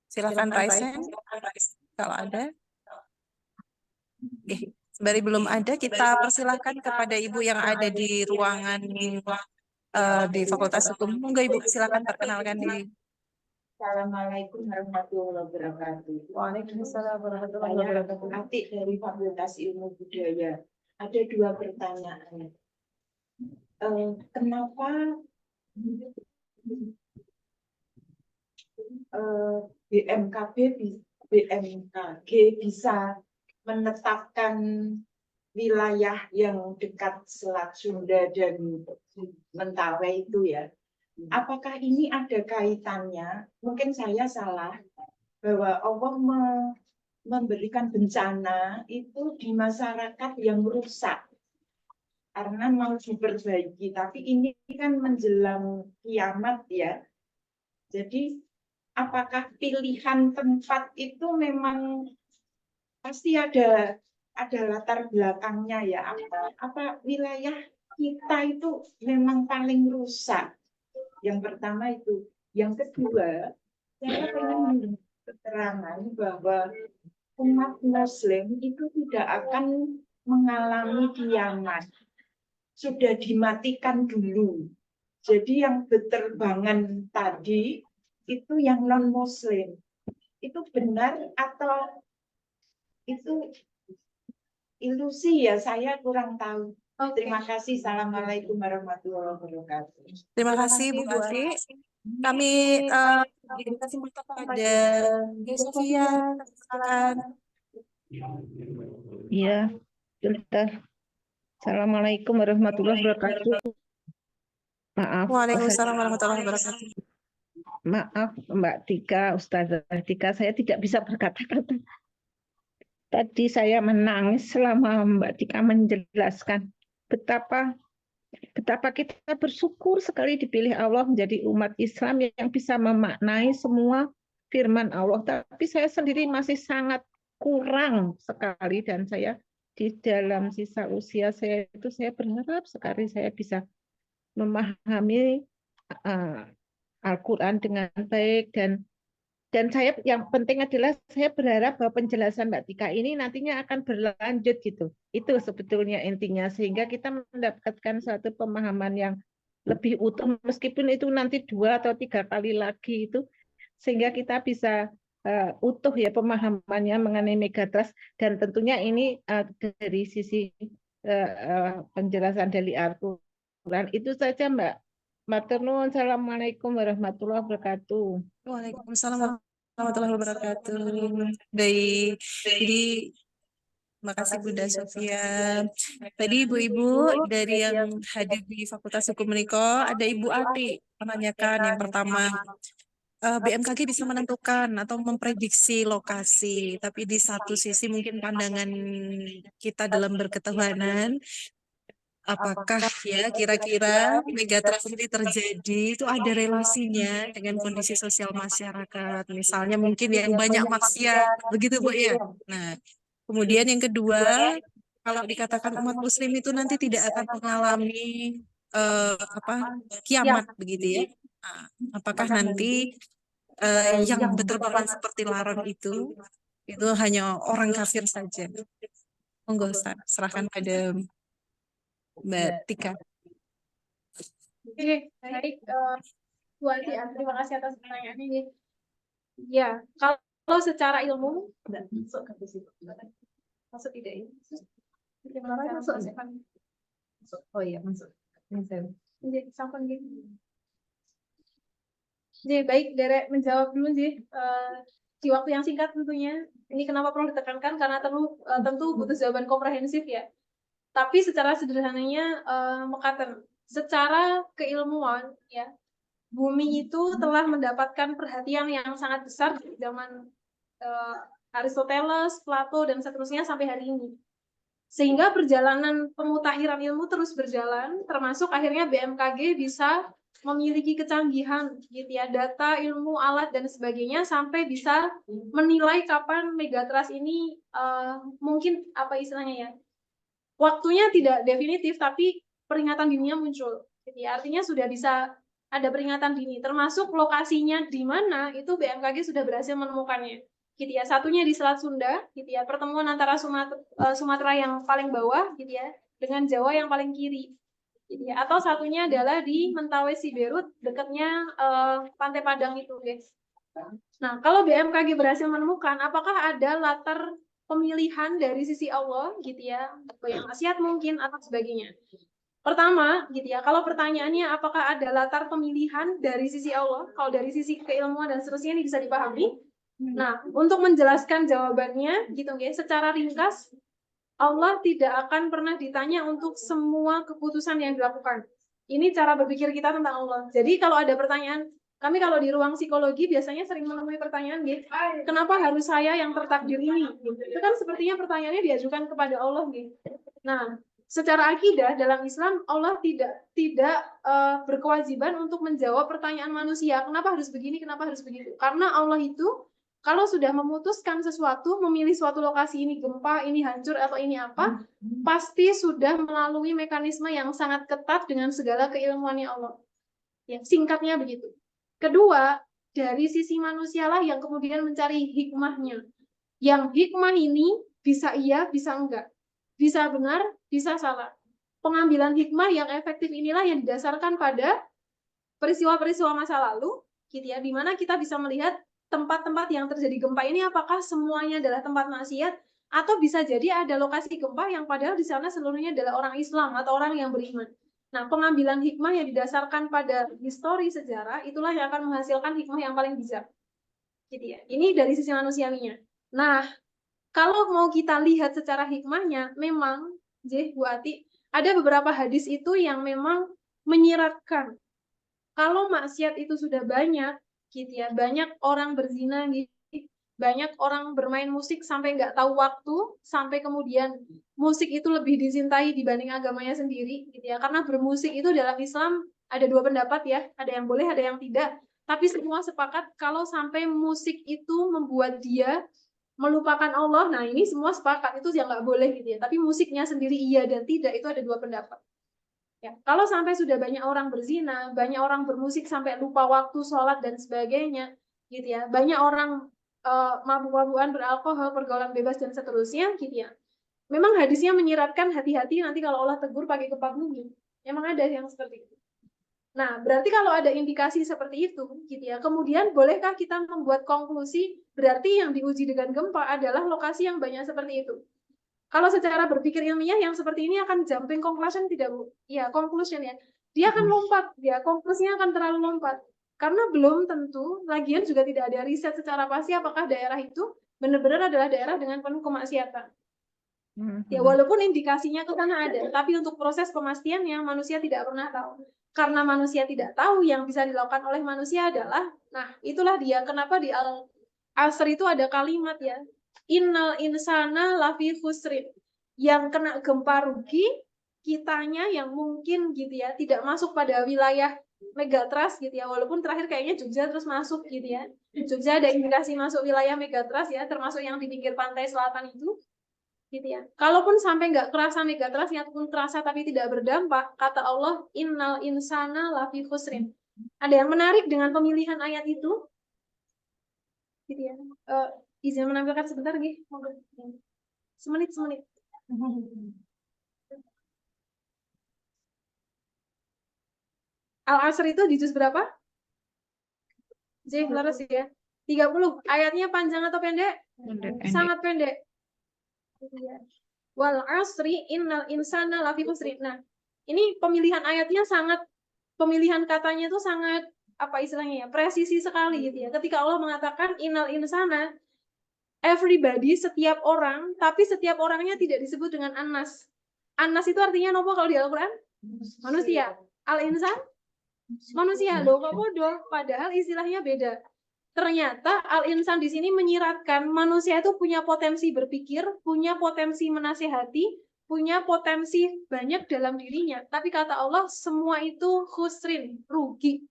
Silakan Raisen kalau ada. Sembari belum ada, kita persilahkan kepada ibu yang ada di ruangan di Fakultas Hukum. Monggo ibu silakan perkenalkan diri. Assalamualaikum warahmatullahi wabarakatuh. Waalaikumsalam warahmatullahi wabarakatuh. Atik dari Fakultas Ilmu Budaya. Ada 2 pertanyaan. Kenapa BMKG bisa menetapkan wilayah yang dekat Selat Sunda dan Mentawai itu ya. Apakah ini ada kaitannya? Mungkin saya salah bahwa Allah memberikan bencana itu di masyarakat yang rusak karena mau diperbaiki. Tapi ini kan menjelang kiamat ya. Jadi apakah pilihan tempat itu memang pasti ada latar belakangnya ya? Apa wilayah kita itu memang paling rusak? Yang pertama itu. Yang kedua, saya ingin mendengar keterangan bahwa umat Muslim itu tidak akan mengalami kiamat. Sudah dimatikan dulu. Jadi yang berterbangan tadi itu yang non-Muslim. Itu benar atau itu ilusi ya? Saya kurang tahu. Terima kasih. Assalamualaikum warahmatullahi wabarakatuh. Terima kasih Bu Ati. Kami beri kesempatan pada Bu Sofia. Silakan. Iya, sebentar. Assalamualaikum warahmatullahi wabarakatuh. Maaf, Waalaikumsalam warahmatullahi wabarakatuh. maaf Mbak Tika, Ustazah Tika, saya tidak bisa berkata-kata. Tadi saya menangis selama Mbak Tika menjelaskan betapa kita bersyukur sekali dipilih Allah menjadi umat Islam yang bisa memaknai semua firman Allah. Tapi saya sendiri masih sangat kurang sekali dan saya di dalam sisa usia saya itu saya berharap sekali saya bisa memahami Al-Quran dengan baik dan saya yang penting adalah saya berharap bahwa penjelasan Mbak Tika ini nantinya akan berlanjut gitu. Itu sebetulnya intinya sehingga kita mendapatkan suatu pemahaman yang lebih utuh meskipun itu nanti 2 atau 3 kali lagi itu sehingga kita bisa utuh ya pemahamannya mengenai megatrust dan tentunya ini dari sisi penjelasan dari Al-Quran itu saja Mbak. Matur nuwun, assalamualaikum warahmatullahi wabarakatuh. Waalaikumsalam warahmatullahi wabarakatuh. Baik, jadi makasih Bunda Sofia. Tadi ibu-ibu dari yang hadir di Fakultas Hukum Uniko, ada Ibu Ati menanyakan yang pertama, BMKG bisa menentukan atau memprediksi lokasi, tapi di satu sisi mungkin pandangan kita dalam berketuhanan, apakah ya kira-kira megatrust ini terjadi itu ada relasinya dengan kondisi sosial masyarakat, misalnya mungkin yang banyak maksiat, begitu Bu ya. Nah, kemudian yang kedua, kalau dikatakan umat Muslim itu nanti tidak akan mengalami kiamat begitu ya. Nah, apakah nanti yang berterbangan seperti laron itu hanya orang kafir saja? Monggo Ustaz, serahkan pada Mbak Tika. Oke, baik. Bu Ati, terima kasih atas pertanyaannya. Ya, kalau secara ilmu, masuk tidak ini? Masuk. Oh iya, masuk. Jadi, sampai gini. Jadi, baik, Derek menjawab dulu sih. Di waktu yang singkat tentunya. Ini kenapa perlu ditekankan? Karena tentu butuh jawaban komprehensif ya. Tapi secara sederhananya, mekaten, secara keilmuan ya, bumi itu telah mendapatkan perhatian yang sangat besar di zaman Aristoteles, Plato dan seterusnya sampai hari ini. Sehingga perjalanan pemutahiran ilmu terus berjalan, termasuk akhirnya BMKG bisa memiliki kecanggihan gitu ya, data, ilmu, alat dan sebagainya sampai bisa menilai kapan megatrust ini mungkin apa istilahnya ya, waktunya tidak definitif, tapi peringatan dininya muncul. Jadi artinya sudah bisa ada peringatan dini, termasuk lokasinya di mana itu BMKG sudah berhasil menemukannya. Gitu ya. Satunya di Selat Sunda, gitu ya, pertemuan antara Sumatera yang paling bawah, gitu ya, dengan Jawa yang paling kiri. Gitu ya. Atau satunya adalah di Mentawai Siberut, dekatnya Pantai Padang itu, guys. Nah, kalau BMKG berhasil menemukan, apakah ada latar pemilihan dari sisi Allah gitu ya, yang maksiat mungkin atau sebagainya. Pertama gitu ya, kalau pertanyaannya apakah ada latar pemilihan dari sisi Allah, kalau dari sisi keilmuan dan seterusnya ini bisa dipahami, Nah, untuk menjelaskan jawabannya gitu ya, secara ringkas, Allah tidak akan pernah ditanya untuk semua keputusan yang dilakukan. Ini cara berpikir kita tentang Allah. Jadi kalau ada pertanyaan, kami kalau di ruang psikologi biasanya sering menemui pertanyaan gitu, kenapa harus saya yang tertakdir ini? Itu kan sepertinya pertanyaannya diajukan kepada Allah gitu. Nah, secara akidah dalam Islam Allah tidak berkewajiban untuk menjawab pertanyaan manusia. Kenapa harus begini? Kenapa harus begitu? Karena Allah itu kalau sudah memutuskan sesuatu, memilih suatu lokasi ini gempa, ini hancur atau ini apa, pasti sudah melalui mekanisme yang sangat ketat dengan segala keilmuannya Allah. Ya, singkatnya begitu. Kedua, dari sisi manusialah yang kemudian mencari hikmahnya. Yang hikmah ini bisa iya, bisa enggak. Bisa benar, bisa salah. Pengambilan hikmah yang efektif inilah yang didasarkan pada peristiwa-peristiwa masa lalu, gitu ya, di mana kita bisa melihat tempat-tempat yang terjadi gempa ini apakah semuanya adalah tempat maksiat atau bisa jadi ada lokasi gempa yang padahal di sana seluruhnya adalah orang Islam atau orang yang beriman. Nah, pengambilan hikmah yang didasarkan pada histori sejarah itulah yang akan menghasilkan hikmah yang paling bijak. Gitu ya. Ini dari sisi manusiawinya. Nah, kalau mau kita lihat secara hikmahnya, memang Bu Ati, ada beberapa hadis itu yang memang menyiratkan kalau maksiat itu sudah banyak, gitu ya, banyak orang berzina, gitu, banyak orang bermain musik sampai nggak tahu waktu, sampai kemudian musik itu lebih dicintai dibanding agamanya sendiri, gitu ya. Karena bermusik itu dalam Islam ada dua pendapat ya, ada yang boleh, ada yang tidak. Tapi semua sepakat kalau sampai musik itu membuat dia melupakan Allah, nah ini semua sepakat itu yang nggak boleh gitu ya. Tapi musiknya sendiri iya dan tidak itu ada dua pendapat. Ya, kalau sampai sudah banyak orang berzina, banyak orang bermusik sampai lupa waktu, sholat, dan sebagainya, gitu ya. Banyak orang mabuk-mabukan, beralkohol, pergaulan bebas, dan seterusnya, gitu ya. Memang hadisnya menyiratkan hati-hati nanti kalau Allah tegur pakai gempa bumi. Memang ada yang seperti itu. Nah, berarti kalau ada indikasi seperti itu, gitu ya. Kemudian bolehkah kita membuat konklusi berarti yang diuji dengan gempa adalah lokasi yang banyak seperti itu? Kalau secara berpikir ilmiah yang seperti ini akan jumping conclusion tidak Bu? Ya, conclusion ya. Dia akan lompat, ya, konklusinya akan terlalu lompat. Karena belum tentu, lagian juga tidak ada riset secara pasti apakah daerah itu benar-benar adalah daerah dengan penuh kemaksiatan. Ya, walaupun indikasinya ke sana ada, tapi untuk proses pemastiannya manusia tidak pernah tahu. Karena manusia tidak tahu, yang bisa dilakukan oleh manusia adalah, nah, itulah dia kenapa di Al-Asr itu ada kalimat ya, innal insana lafi khusrin, yang kena gempa rugi kitanya yang mungkin gitu ya tidak masuk pada wilayah megatrust gitu ya, walaupun terakhir kayaknya Jogja terus masuk gitu ya, Jogja ada indikasi masuk wilayah megatrust ya, termasuk yang di pinggir pantai selatan itu gitu ya. Kalaupun sampai nggak kerasa megatrustnya ataupun terasa tapi tidak berdampak, kata Allah innal insana lafi khusrin. Ada yang menarik dengan pemilihan ayat itu gitu ya. Izin menampilkan sebentar nih, semenit. Al-Asr itu di juz berapa? Laras ya. 30. Ayatnya panjang atau pendek? Sangat pendek. Wal asri innal insana lafi khusrin. Nah, ini pemilihan ayatnya sangat, pemilihan katanya itu sangat apa istilahnya ya, presisi sekali gitu ya. Ketika Allah mengatakan innal insana, everybody, setiap orang, tapi setiap orangnya tidak disebut dengan anas. Anas itu artinya nopo kalau di Al-Quran? Manusia. Al-insan? Manusia. Loh, kok bodoh? Padahal istilahnya beda. Ternyata al-insan di sini menyiratkan manusia itu punya potensi berpikir, punya potensi menasihati, punya potensi banyak dalam dirinya. Tapi kata Allah, semua itu khusrin, rugi.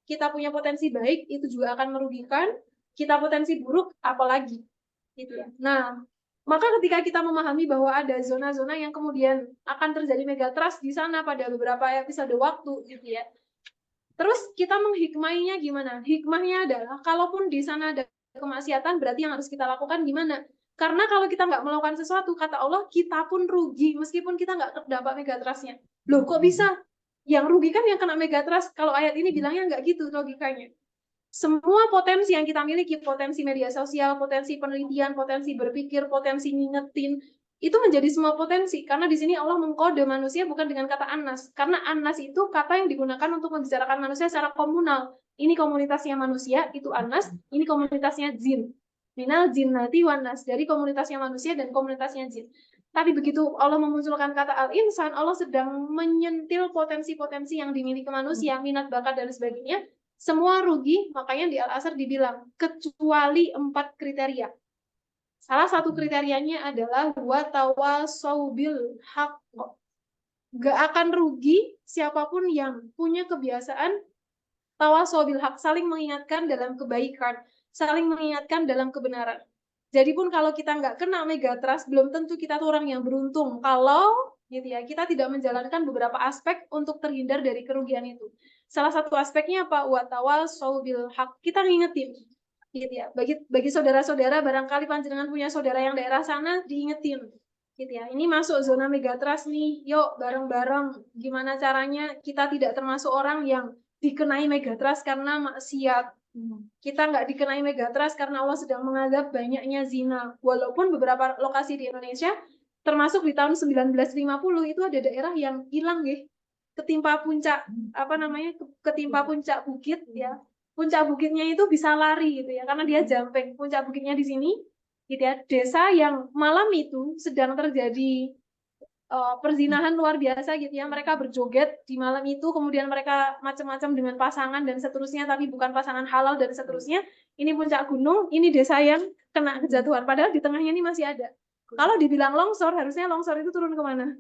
Kita punya potensi baik, itu juga akan merugikan. Kita potensi buruk, apalagi. Gitu ya. Nah, maka ketika kita memahami bahwa ada zona-zona yang kemudian akan terjadi megatrust di sana pada beberapa episode waktu, gitu ya. Terus kita menghikmainya gimana? Hikmahnya adalah, kalaupun di sana ada kemaksiatan, berarti yang harus kita lakukan gimana? Karena kalau kita nggak melakukan sesuatu, kata Allah, kita pun rugi, meskipun kita nggak terdampak megatrustnya. Loh, kok bisa? Yang rugi kan yang kena megatrust. Kalau ayat ini bilangnya nggak gitu logikanya. Semua potensi yang kita miliki, potensi media sosial, potensi penelitian, potensi berpikir, potensi ngingetin, itu menjadi semua potensi, karena di sini Allah mengkode manusia bukan dengan kata anas, karena anas itu kata yang digunakan untuk membicarakan manusia secara komunal. Ini komunitasnya manusia, itu anas, ini komunitasnya jin. minal jinnati wan nas, dari komunitasnya manusia dan komunitasnya jin. Tapi begitu Allah memunculkan kata al-insan, Allah sedang menyentil potensi-potensi yang dimiliki manusia, minat, bakat, dan sebagainya. Semua rugi, makanya di Al-Asr dibilang, kecuali 4 kriteria. Salah satu kriterianya adalah watawasau bil haqq. Gak akan rugi siapapun yang punya kebiasaan tawasau bil haqq, saling mengingatkan dalam kebaikan, saling mengingatkan dalam kebenaran. Jadi pun kalau kita nggak kena megatrust, belum tentu kita tuh orang yang beruntung. Kalau gitu ya, kita tidak menjalankan beberapa aspek untuk terhindar dari kerugian itu. Salah satu aspeknya apa? Watawasau bil haqq. Kita ngingetin, gitu ya. Bagi saudara-saudara, barangkali panjenengan punya saudara yang daerah sana, diingetin, gitu ya. Ini masuk zona megatrust nih. Yuk bareng-bareng. Gimana caranya kita tidak termasuk orang yang dikenai megatrust karena maksiat. Kita nggak dikenai megatrust karena Allah sedang mengazab banyaknya zina. Walaupun beberapa lokasi di Indonesia, termasuk di tahun 1950 itu ada daerah yang hilang ya, ketimpa puncak ketimpa puncak bukit ya. Puncak bukitnya itu bisa lari gitu ya, karena dia jumping. Puncak bukitnya di sini, gitu ya. Desa yang malam itu sedang terjadi perzinahan luar biasa gitu ya, mereka berjoget di malam itu, kemudian mereka macam-macam dengan pasangan dan seterusnya, tapi bukan pasangan halal dan seterusnya. Ini puncak gunung, ini desa yang kena kejatuhan, padahal di tengahnya ini masih ada. Kalau dibilang longsor, harusnya longsor itu turun kemana?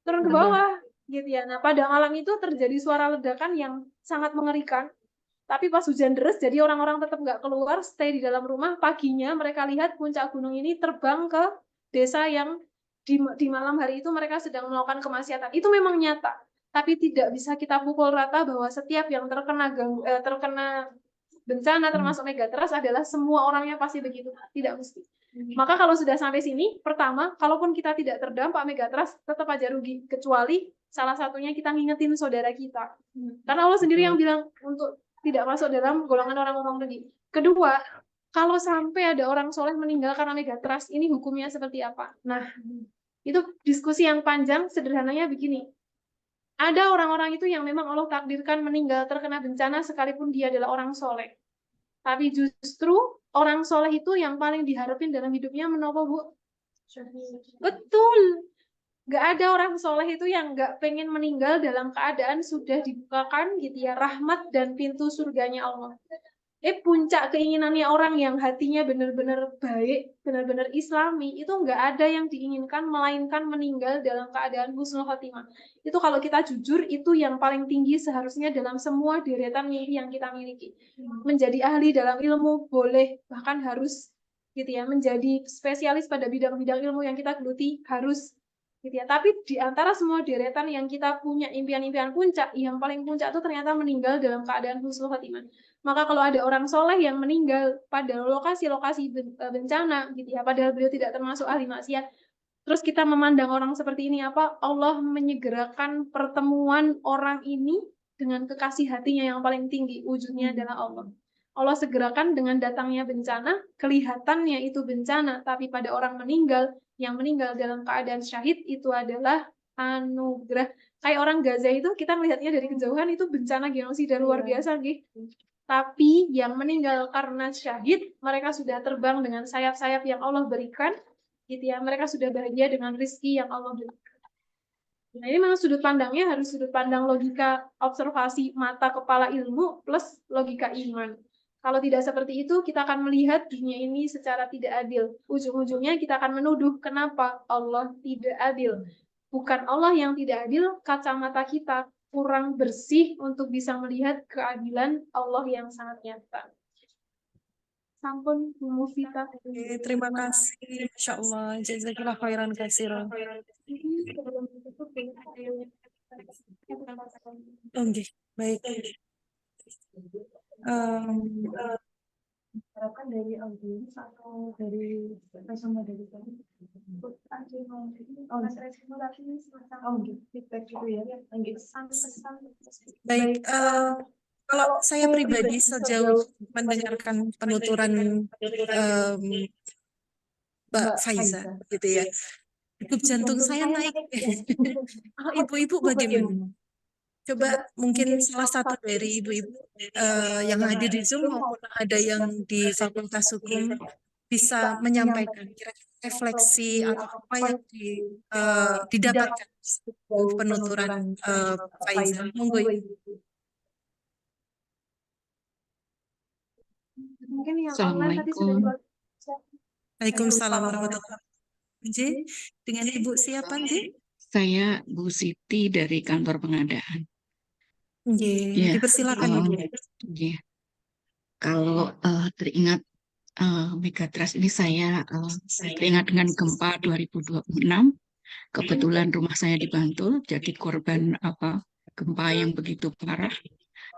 Turun ke bawah, gitu ya. Nah, pada malam itu terjadi suara ledakan yang sangat mengerikan. Tapi pas hujan deras, jadi orang-orang tetap nggak keluar, stay di dalam rumah. Paginya mereka lihat puncak gunung ini terbang ke desa yang di malam hari itu mereka sedang melakukan kemaksiatan. Itu memang nyata, tapi tidak bisa kita pukul rata bahwa setiap yang terkena bencana termasuk megatrust adalah semua orangnya pasti begitu. Tidak mesti. Maka kalau sudah sampai sini, pertama, kalaupun kita tidak terdampak megatrust, tetap aja rugi. Kecuali salah satunya kita ngingetin saudara kita. Karena Allah sendiri yang bilang untuk tidak masuk dalam golongan orang-orang rugi. Kedua, kalau sampai ada orang soleh meninggal karena megatrust, ini hukumnya seperti apa? Nah, itu diskusi yang panjang. Sederhananya begini, ada orang-orang itu yang memang Allah takdirkan meninggal terkena bencana sekalipun dia adalah orang soleh. Tapi justru orang soleh itu yang paling diharapin dalam hidupnya menopo, Bu? Betul. Gak ada orang soleh itu yang gak pengen meninggal dalam keadaan sudah dibukakan gitu ya rahmat dan pintu surganya Allah. Puncak keinginannya orang yang hatinya benar-benar baik, benar-benar islami, itu nggak ada yang diinginkan melainkan meninggal dalam keadaan husnul khotimah. Itu kalau kita jujur, itu yang paling tinggi seharusnya dalam semua deretan mimpi yang kita miliki. Menjadi ahli dalam ilmu boleh, bahkan harus gitu ya, menjadi spesialis pada bidang-bidang ilmu yang kita geluti harus gitu ya. Tapi di antara semua deretan yang kita punya impian-impian puncak, yang paling puncak itu ternyata meninggal dalam keadaan husnul khotimah. Maka kalau ada orang soleh yang meninggal pada lokasi-lokasi bencana gitu ya, padahal beliau tidak termasuk ahli maksiat, terus kita memandang orang seperti ini apa? Allah menyegerakan pertemuan orang ini dengan kekasih hatinya yang paling tinggi, wujudnya adalah Allah. Allah segerakan dengan datangnya bencana, kelihatannya itu bencana, tapi pada orang meninggal, yang meninggal dalam keadaan syahid itu adalah anugerah. Kayak orang Gaza itu, kita melihatnya dari kejauhan itu bencana genosida luar biasa gitu. Tapi yang meninggal karena syahid, mereka sudah terbang dengan sayap-sayap yang Allah berikan, gitu ya. Mereka sudah bahagia dengan rezeki yang Allah berikan. Nah, ini memang sudut pandangnya harus sudut pandang logika observasi mata kepala ilmu plus logika iman. Kalau tidak seperti itu, kita akan melihat dunia ini secara tidak adil. Ujung-ujungnya kita akan menuduh kenapa Allah tidak adil. Bukan Allah yang tidak adil, kacamata kita kurang bersih untuk bisa melihat keadilan Allah yang sangat nyata. Sampun, Bu Mufita. Terima kasih, Masya Allah. Jazakallah khairan katsiran. Oke, baik. Harapkan dari audiens atau dari sama dari tadi. Feedback gitu ya. Baik, kalau saya pribadi sejauh mendengarkan penuturan Mbak Faiza, gitu ya, degup jantung saya naik. Ibu-ibu bagaimana? Coba mungkin salah satu dari ibu-ibu yang hadir di Zoom maupun ada yang di Fakultas Hukum bisa menyampaikan kira-kira refleksi atau apa yang didapatkan dari penuturan Faizal. Monggo Ibu. Mungkin yang online tadi sudah Assalamualaikum. Waalaikumsalam warahmatullahi wabarakatuh. Nggih, dengan Ibu siapa nggih? Saya Bu Siti dari kantor pengadaan. Nggih, Ya, dipersilakan Ibu. ya. Kalau teringat Megatrust ini saya teringat dengan gempa 2026. Kebetulan rumah saya di Bantul, jadi korban gempa yang begitu parah.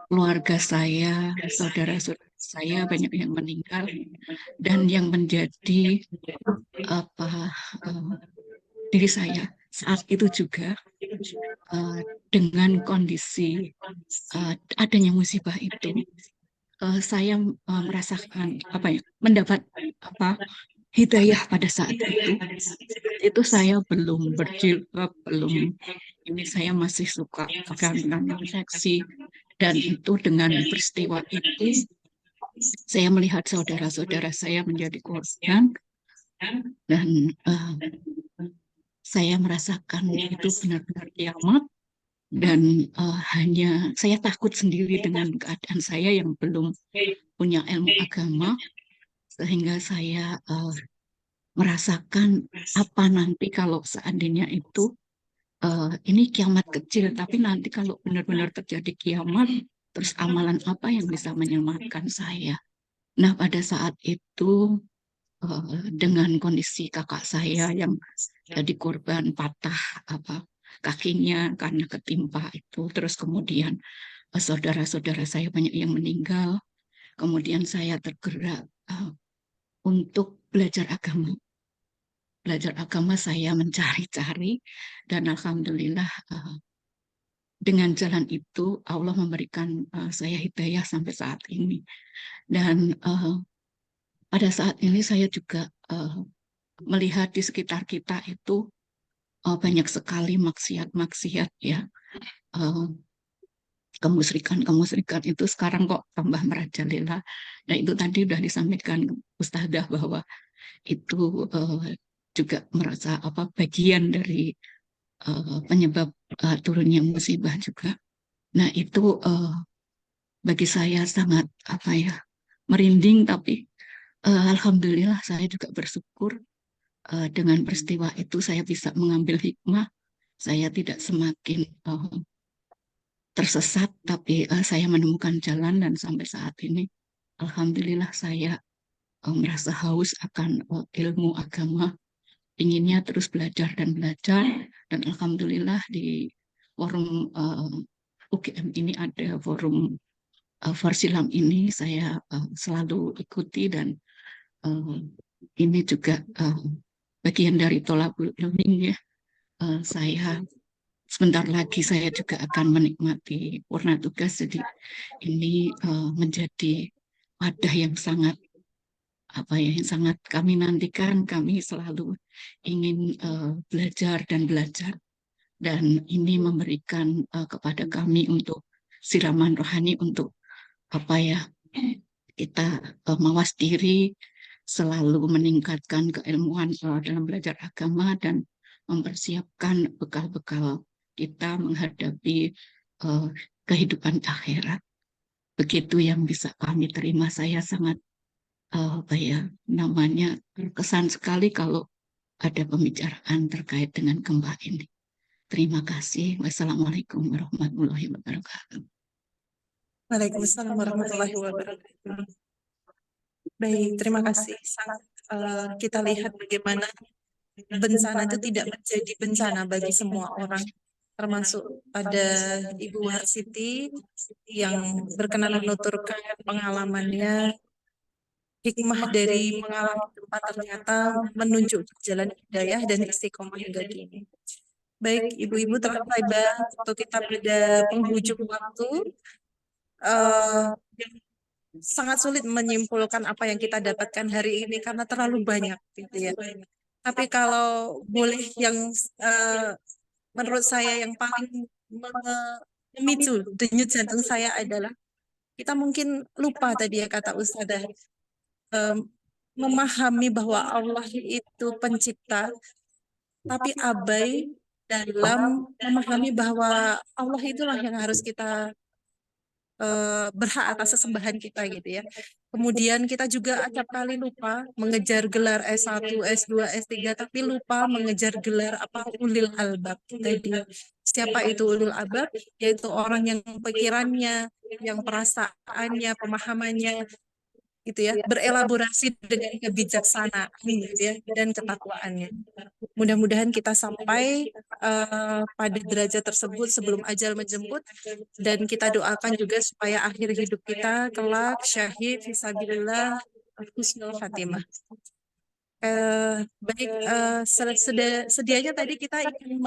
Keluarga saya, saudara-saudara saya banyak yang meninggal, dan yang menjadi diri saya saat itu juga dengan kondisi adanya musibah itu, saya merasakan mendapat hidayah pada saat itu saya belum berjilbab, belum ini, saya masih suka pegangan seksi, dan itu dengan peristiwa itu saya melihat saudara-saudara saya menjadi korban, dan saya merasakan itu benar-benar kiamat. Dan hanya saya takut sendiri dengan keadaan saya yang belum punya ilmu agama, sehingga saya merasakan apa nanti kalau seandainya itu ini kiamat kecil, tapi nanti kalau benar-benar terjadi kiamat, terus amalan apa yang bisa menyelamatkan saya. Nah, pada saat itu dengan kondisi kakak saya yang jadi korban patah kakinya karena ketimpa itu, terus kemudian saudara-saudara saya banyak yang meninggal, kemudian saya tergerak untuk belajar agama. Belajar agama saya mencari-cari, dan alhamdulillah dengan jalan itu Allah memberikan saya hidayah sampai saat ini. Dan pada saat ini saya juga melihat di sekitar kita itu banyak sekali maksiat-maksiat, ya. Kemusyrikan itu sekarang kok tambah merajalela. Nah, itu tadi sudah disampaikan Ustazah bahwa itu juga merasa bagian dari penyebab turunnya musibah juga. Nah, itu bagi saya sangat merinding, tapi alhamdulillah saya juga bersyukur dengan peristiwa itu saya bisa mengambil hikmah. Saya tidak semakin tersesat, tapi saya menemukan jalan, dan sampai saat ini alhamdulillah saya merasa haus akan ilmu agama, inginnya terus belajar dan belajar, dan alhamdulillah di forum UGM ini ada forum Forsilam ini saya selalu ikuti, dan ini juga bagian dari tolabul ilmi, ya. Saya sebentar lagi saya juga akan menikmati purna tugas, jadi ini menjadi wadah yang sangat yang sangat kami nantikan. Kami selalu ingin belajar dan belajar, dan ini memberikan kepada kami untuk siraman rohani untuk kita mawas diri, selalu meningkatkan keilmuan dalam belajar agama, dan mempersiapkan bekal-bekal kita menghadapi kehidupan akhirat. Begitu yang bisa kami terima. Saya sangat terkesan sekali kalau ada pembicaraan terkait dengan gempa ini. Terima kasih. Wassalamualaikum warahmatullahi wabarakatuh. Waalaikumsalam warahmatullahi wabarakatuh. Baik, terima kasih. Kita lihat bagaimana bencana itu tidak menjadi bencana bagi semua orang, termasuk pada Ibu Warsiti yang berkenan menuturkan pengalamannya. Hikmah dari mengalami gempa ternyata menunjuk jalan hidayah dan istiqomah hingga kini. Baik, ibu-ibu, telah tiba waktu kita pada penghujung waktu. Sangat sulit menyimpulkan apa yang kita dapatkan hari ini karena terlalu banyak, gitu ya. Tapi kalau boleh, yang menurut saya yang paling memicu denyut jantung saya adalah kita mungkin lupa tadi, ya, kata Ustazah, memahami bahwa Allah itu pencipta, tapi abai dalam memahami bahwa Allah itulah yang harus kita berhak atas sesembahan kita gitu ya. Kemudian kita juga acap kali lupa mengejar gelar S1, S2, S3, tapi lupa mengejar gelar apa ulil albab tadi. Siapa itu ulil albab? Yaitu orang yang pikirannya, yang perasaannya, pemahamannya gitu ya, berelaborasi dengan kebijaksanaan gitu ya, dan ketakwaannya. Mudah-mudahan kita sampai pada derajat tersebut sebelum ajal menjemput, dan kita doakan juga supaya akhir hidup kita kelak syahid fisabilillah husnul khatimah. Baik, sedianya tadi kita ingin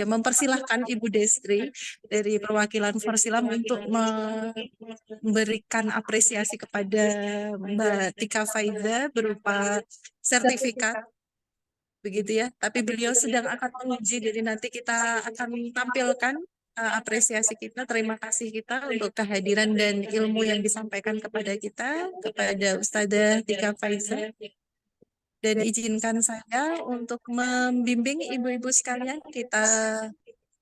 mempersilahkan Ibu Destri dari perwakilan Forsilam untuk memberikan apresiasi kepada Mbak Tika Faiza berupa sertifikat begitu ya. Tapi beliau sedang akan menguji, jadi nanti kita akan tampilkan apresiasi kita, terima kasih kita untuk kehadiran dan ilmu yang disampaikan kepada kita, kepada Ustadzah Tika Faiza. Dan izinkan saya untuk membimbing ibu-ibu sekalian, kita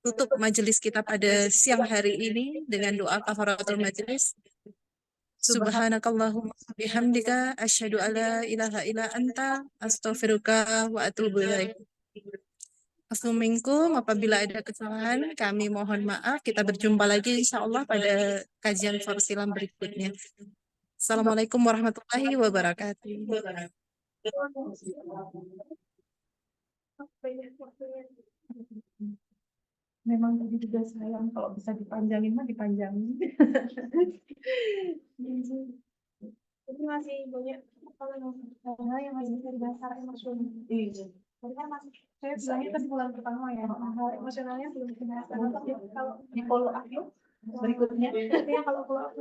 tutup majelis kita pada siang hari ini dengan doa kafaratul majelis. Subhanakallahumma bihamdika asyhadu alla ilaha illa anta astaghfiruka wa atubu ilaik. Assalamualaikum, apabila ada kesalahan kami mohon maaf. Kita berjumpa lagi insya Allah pada kajian Forsilam berikutnya. Assalamualaikum warahmatullahi wabarakatuh. Memang tadi juga sayang kalau bisa dipanjangin mah dipanjangin. Jadi masih banyak hal yang masih bisa didasar emosional. Tadi kan masih saya bilangnya kesimpulan pertama ya, hal emosionalnya belum dibahas. Kalau di follow up berikutnya, tapi kalau follow up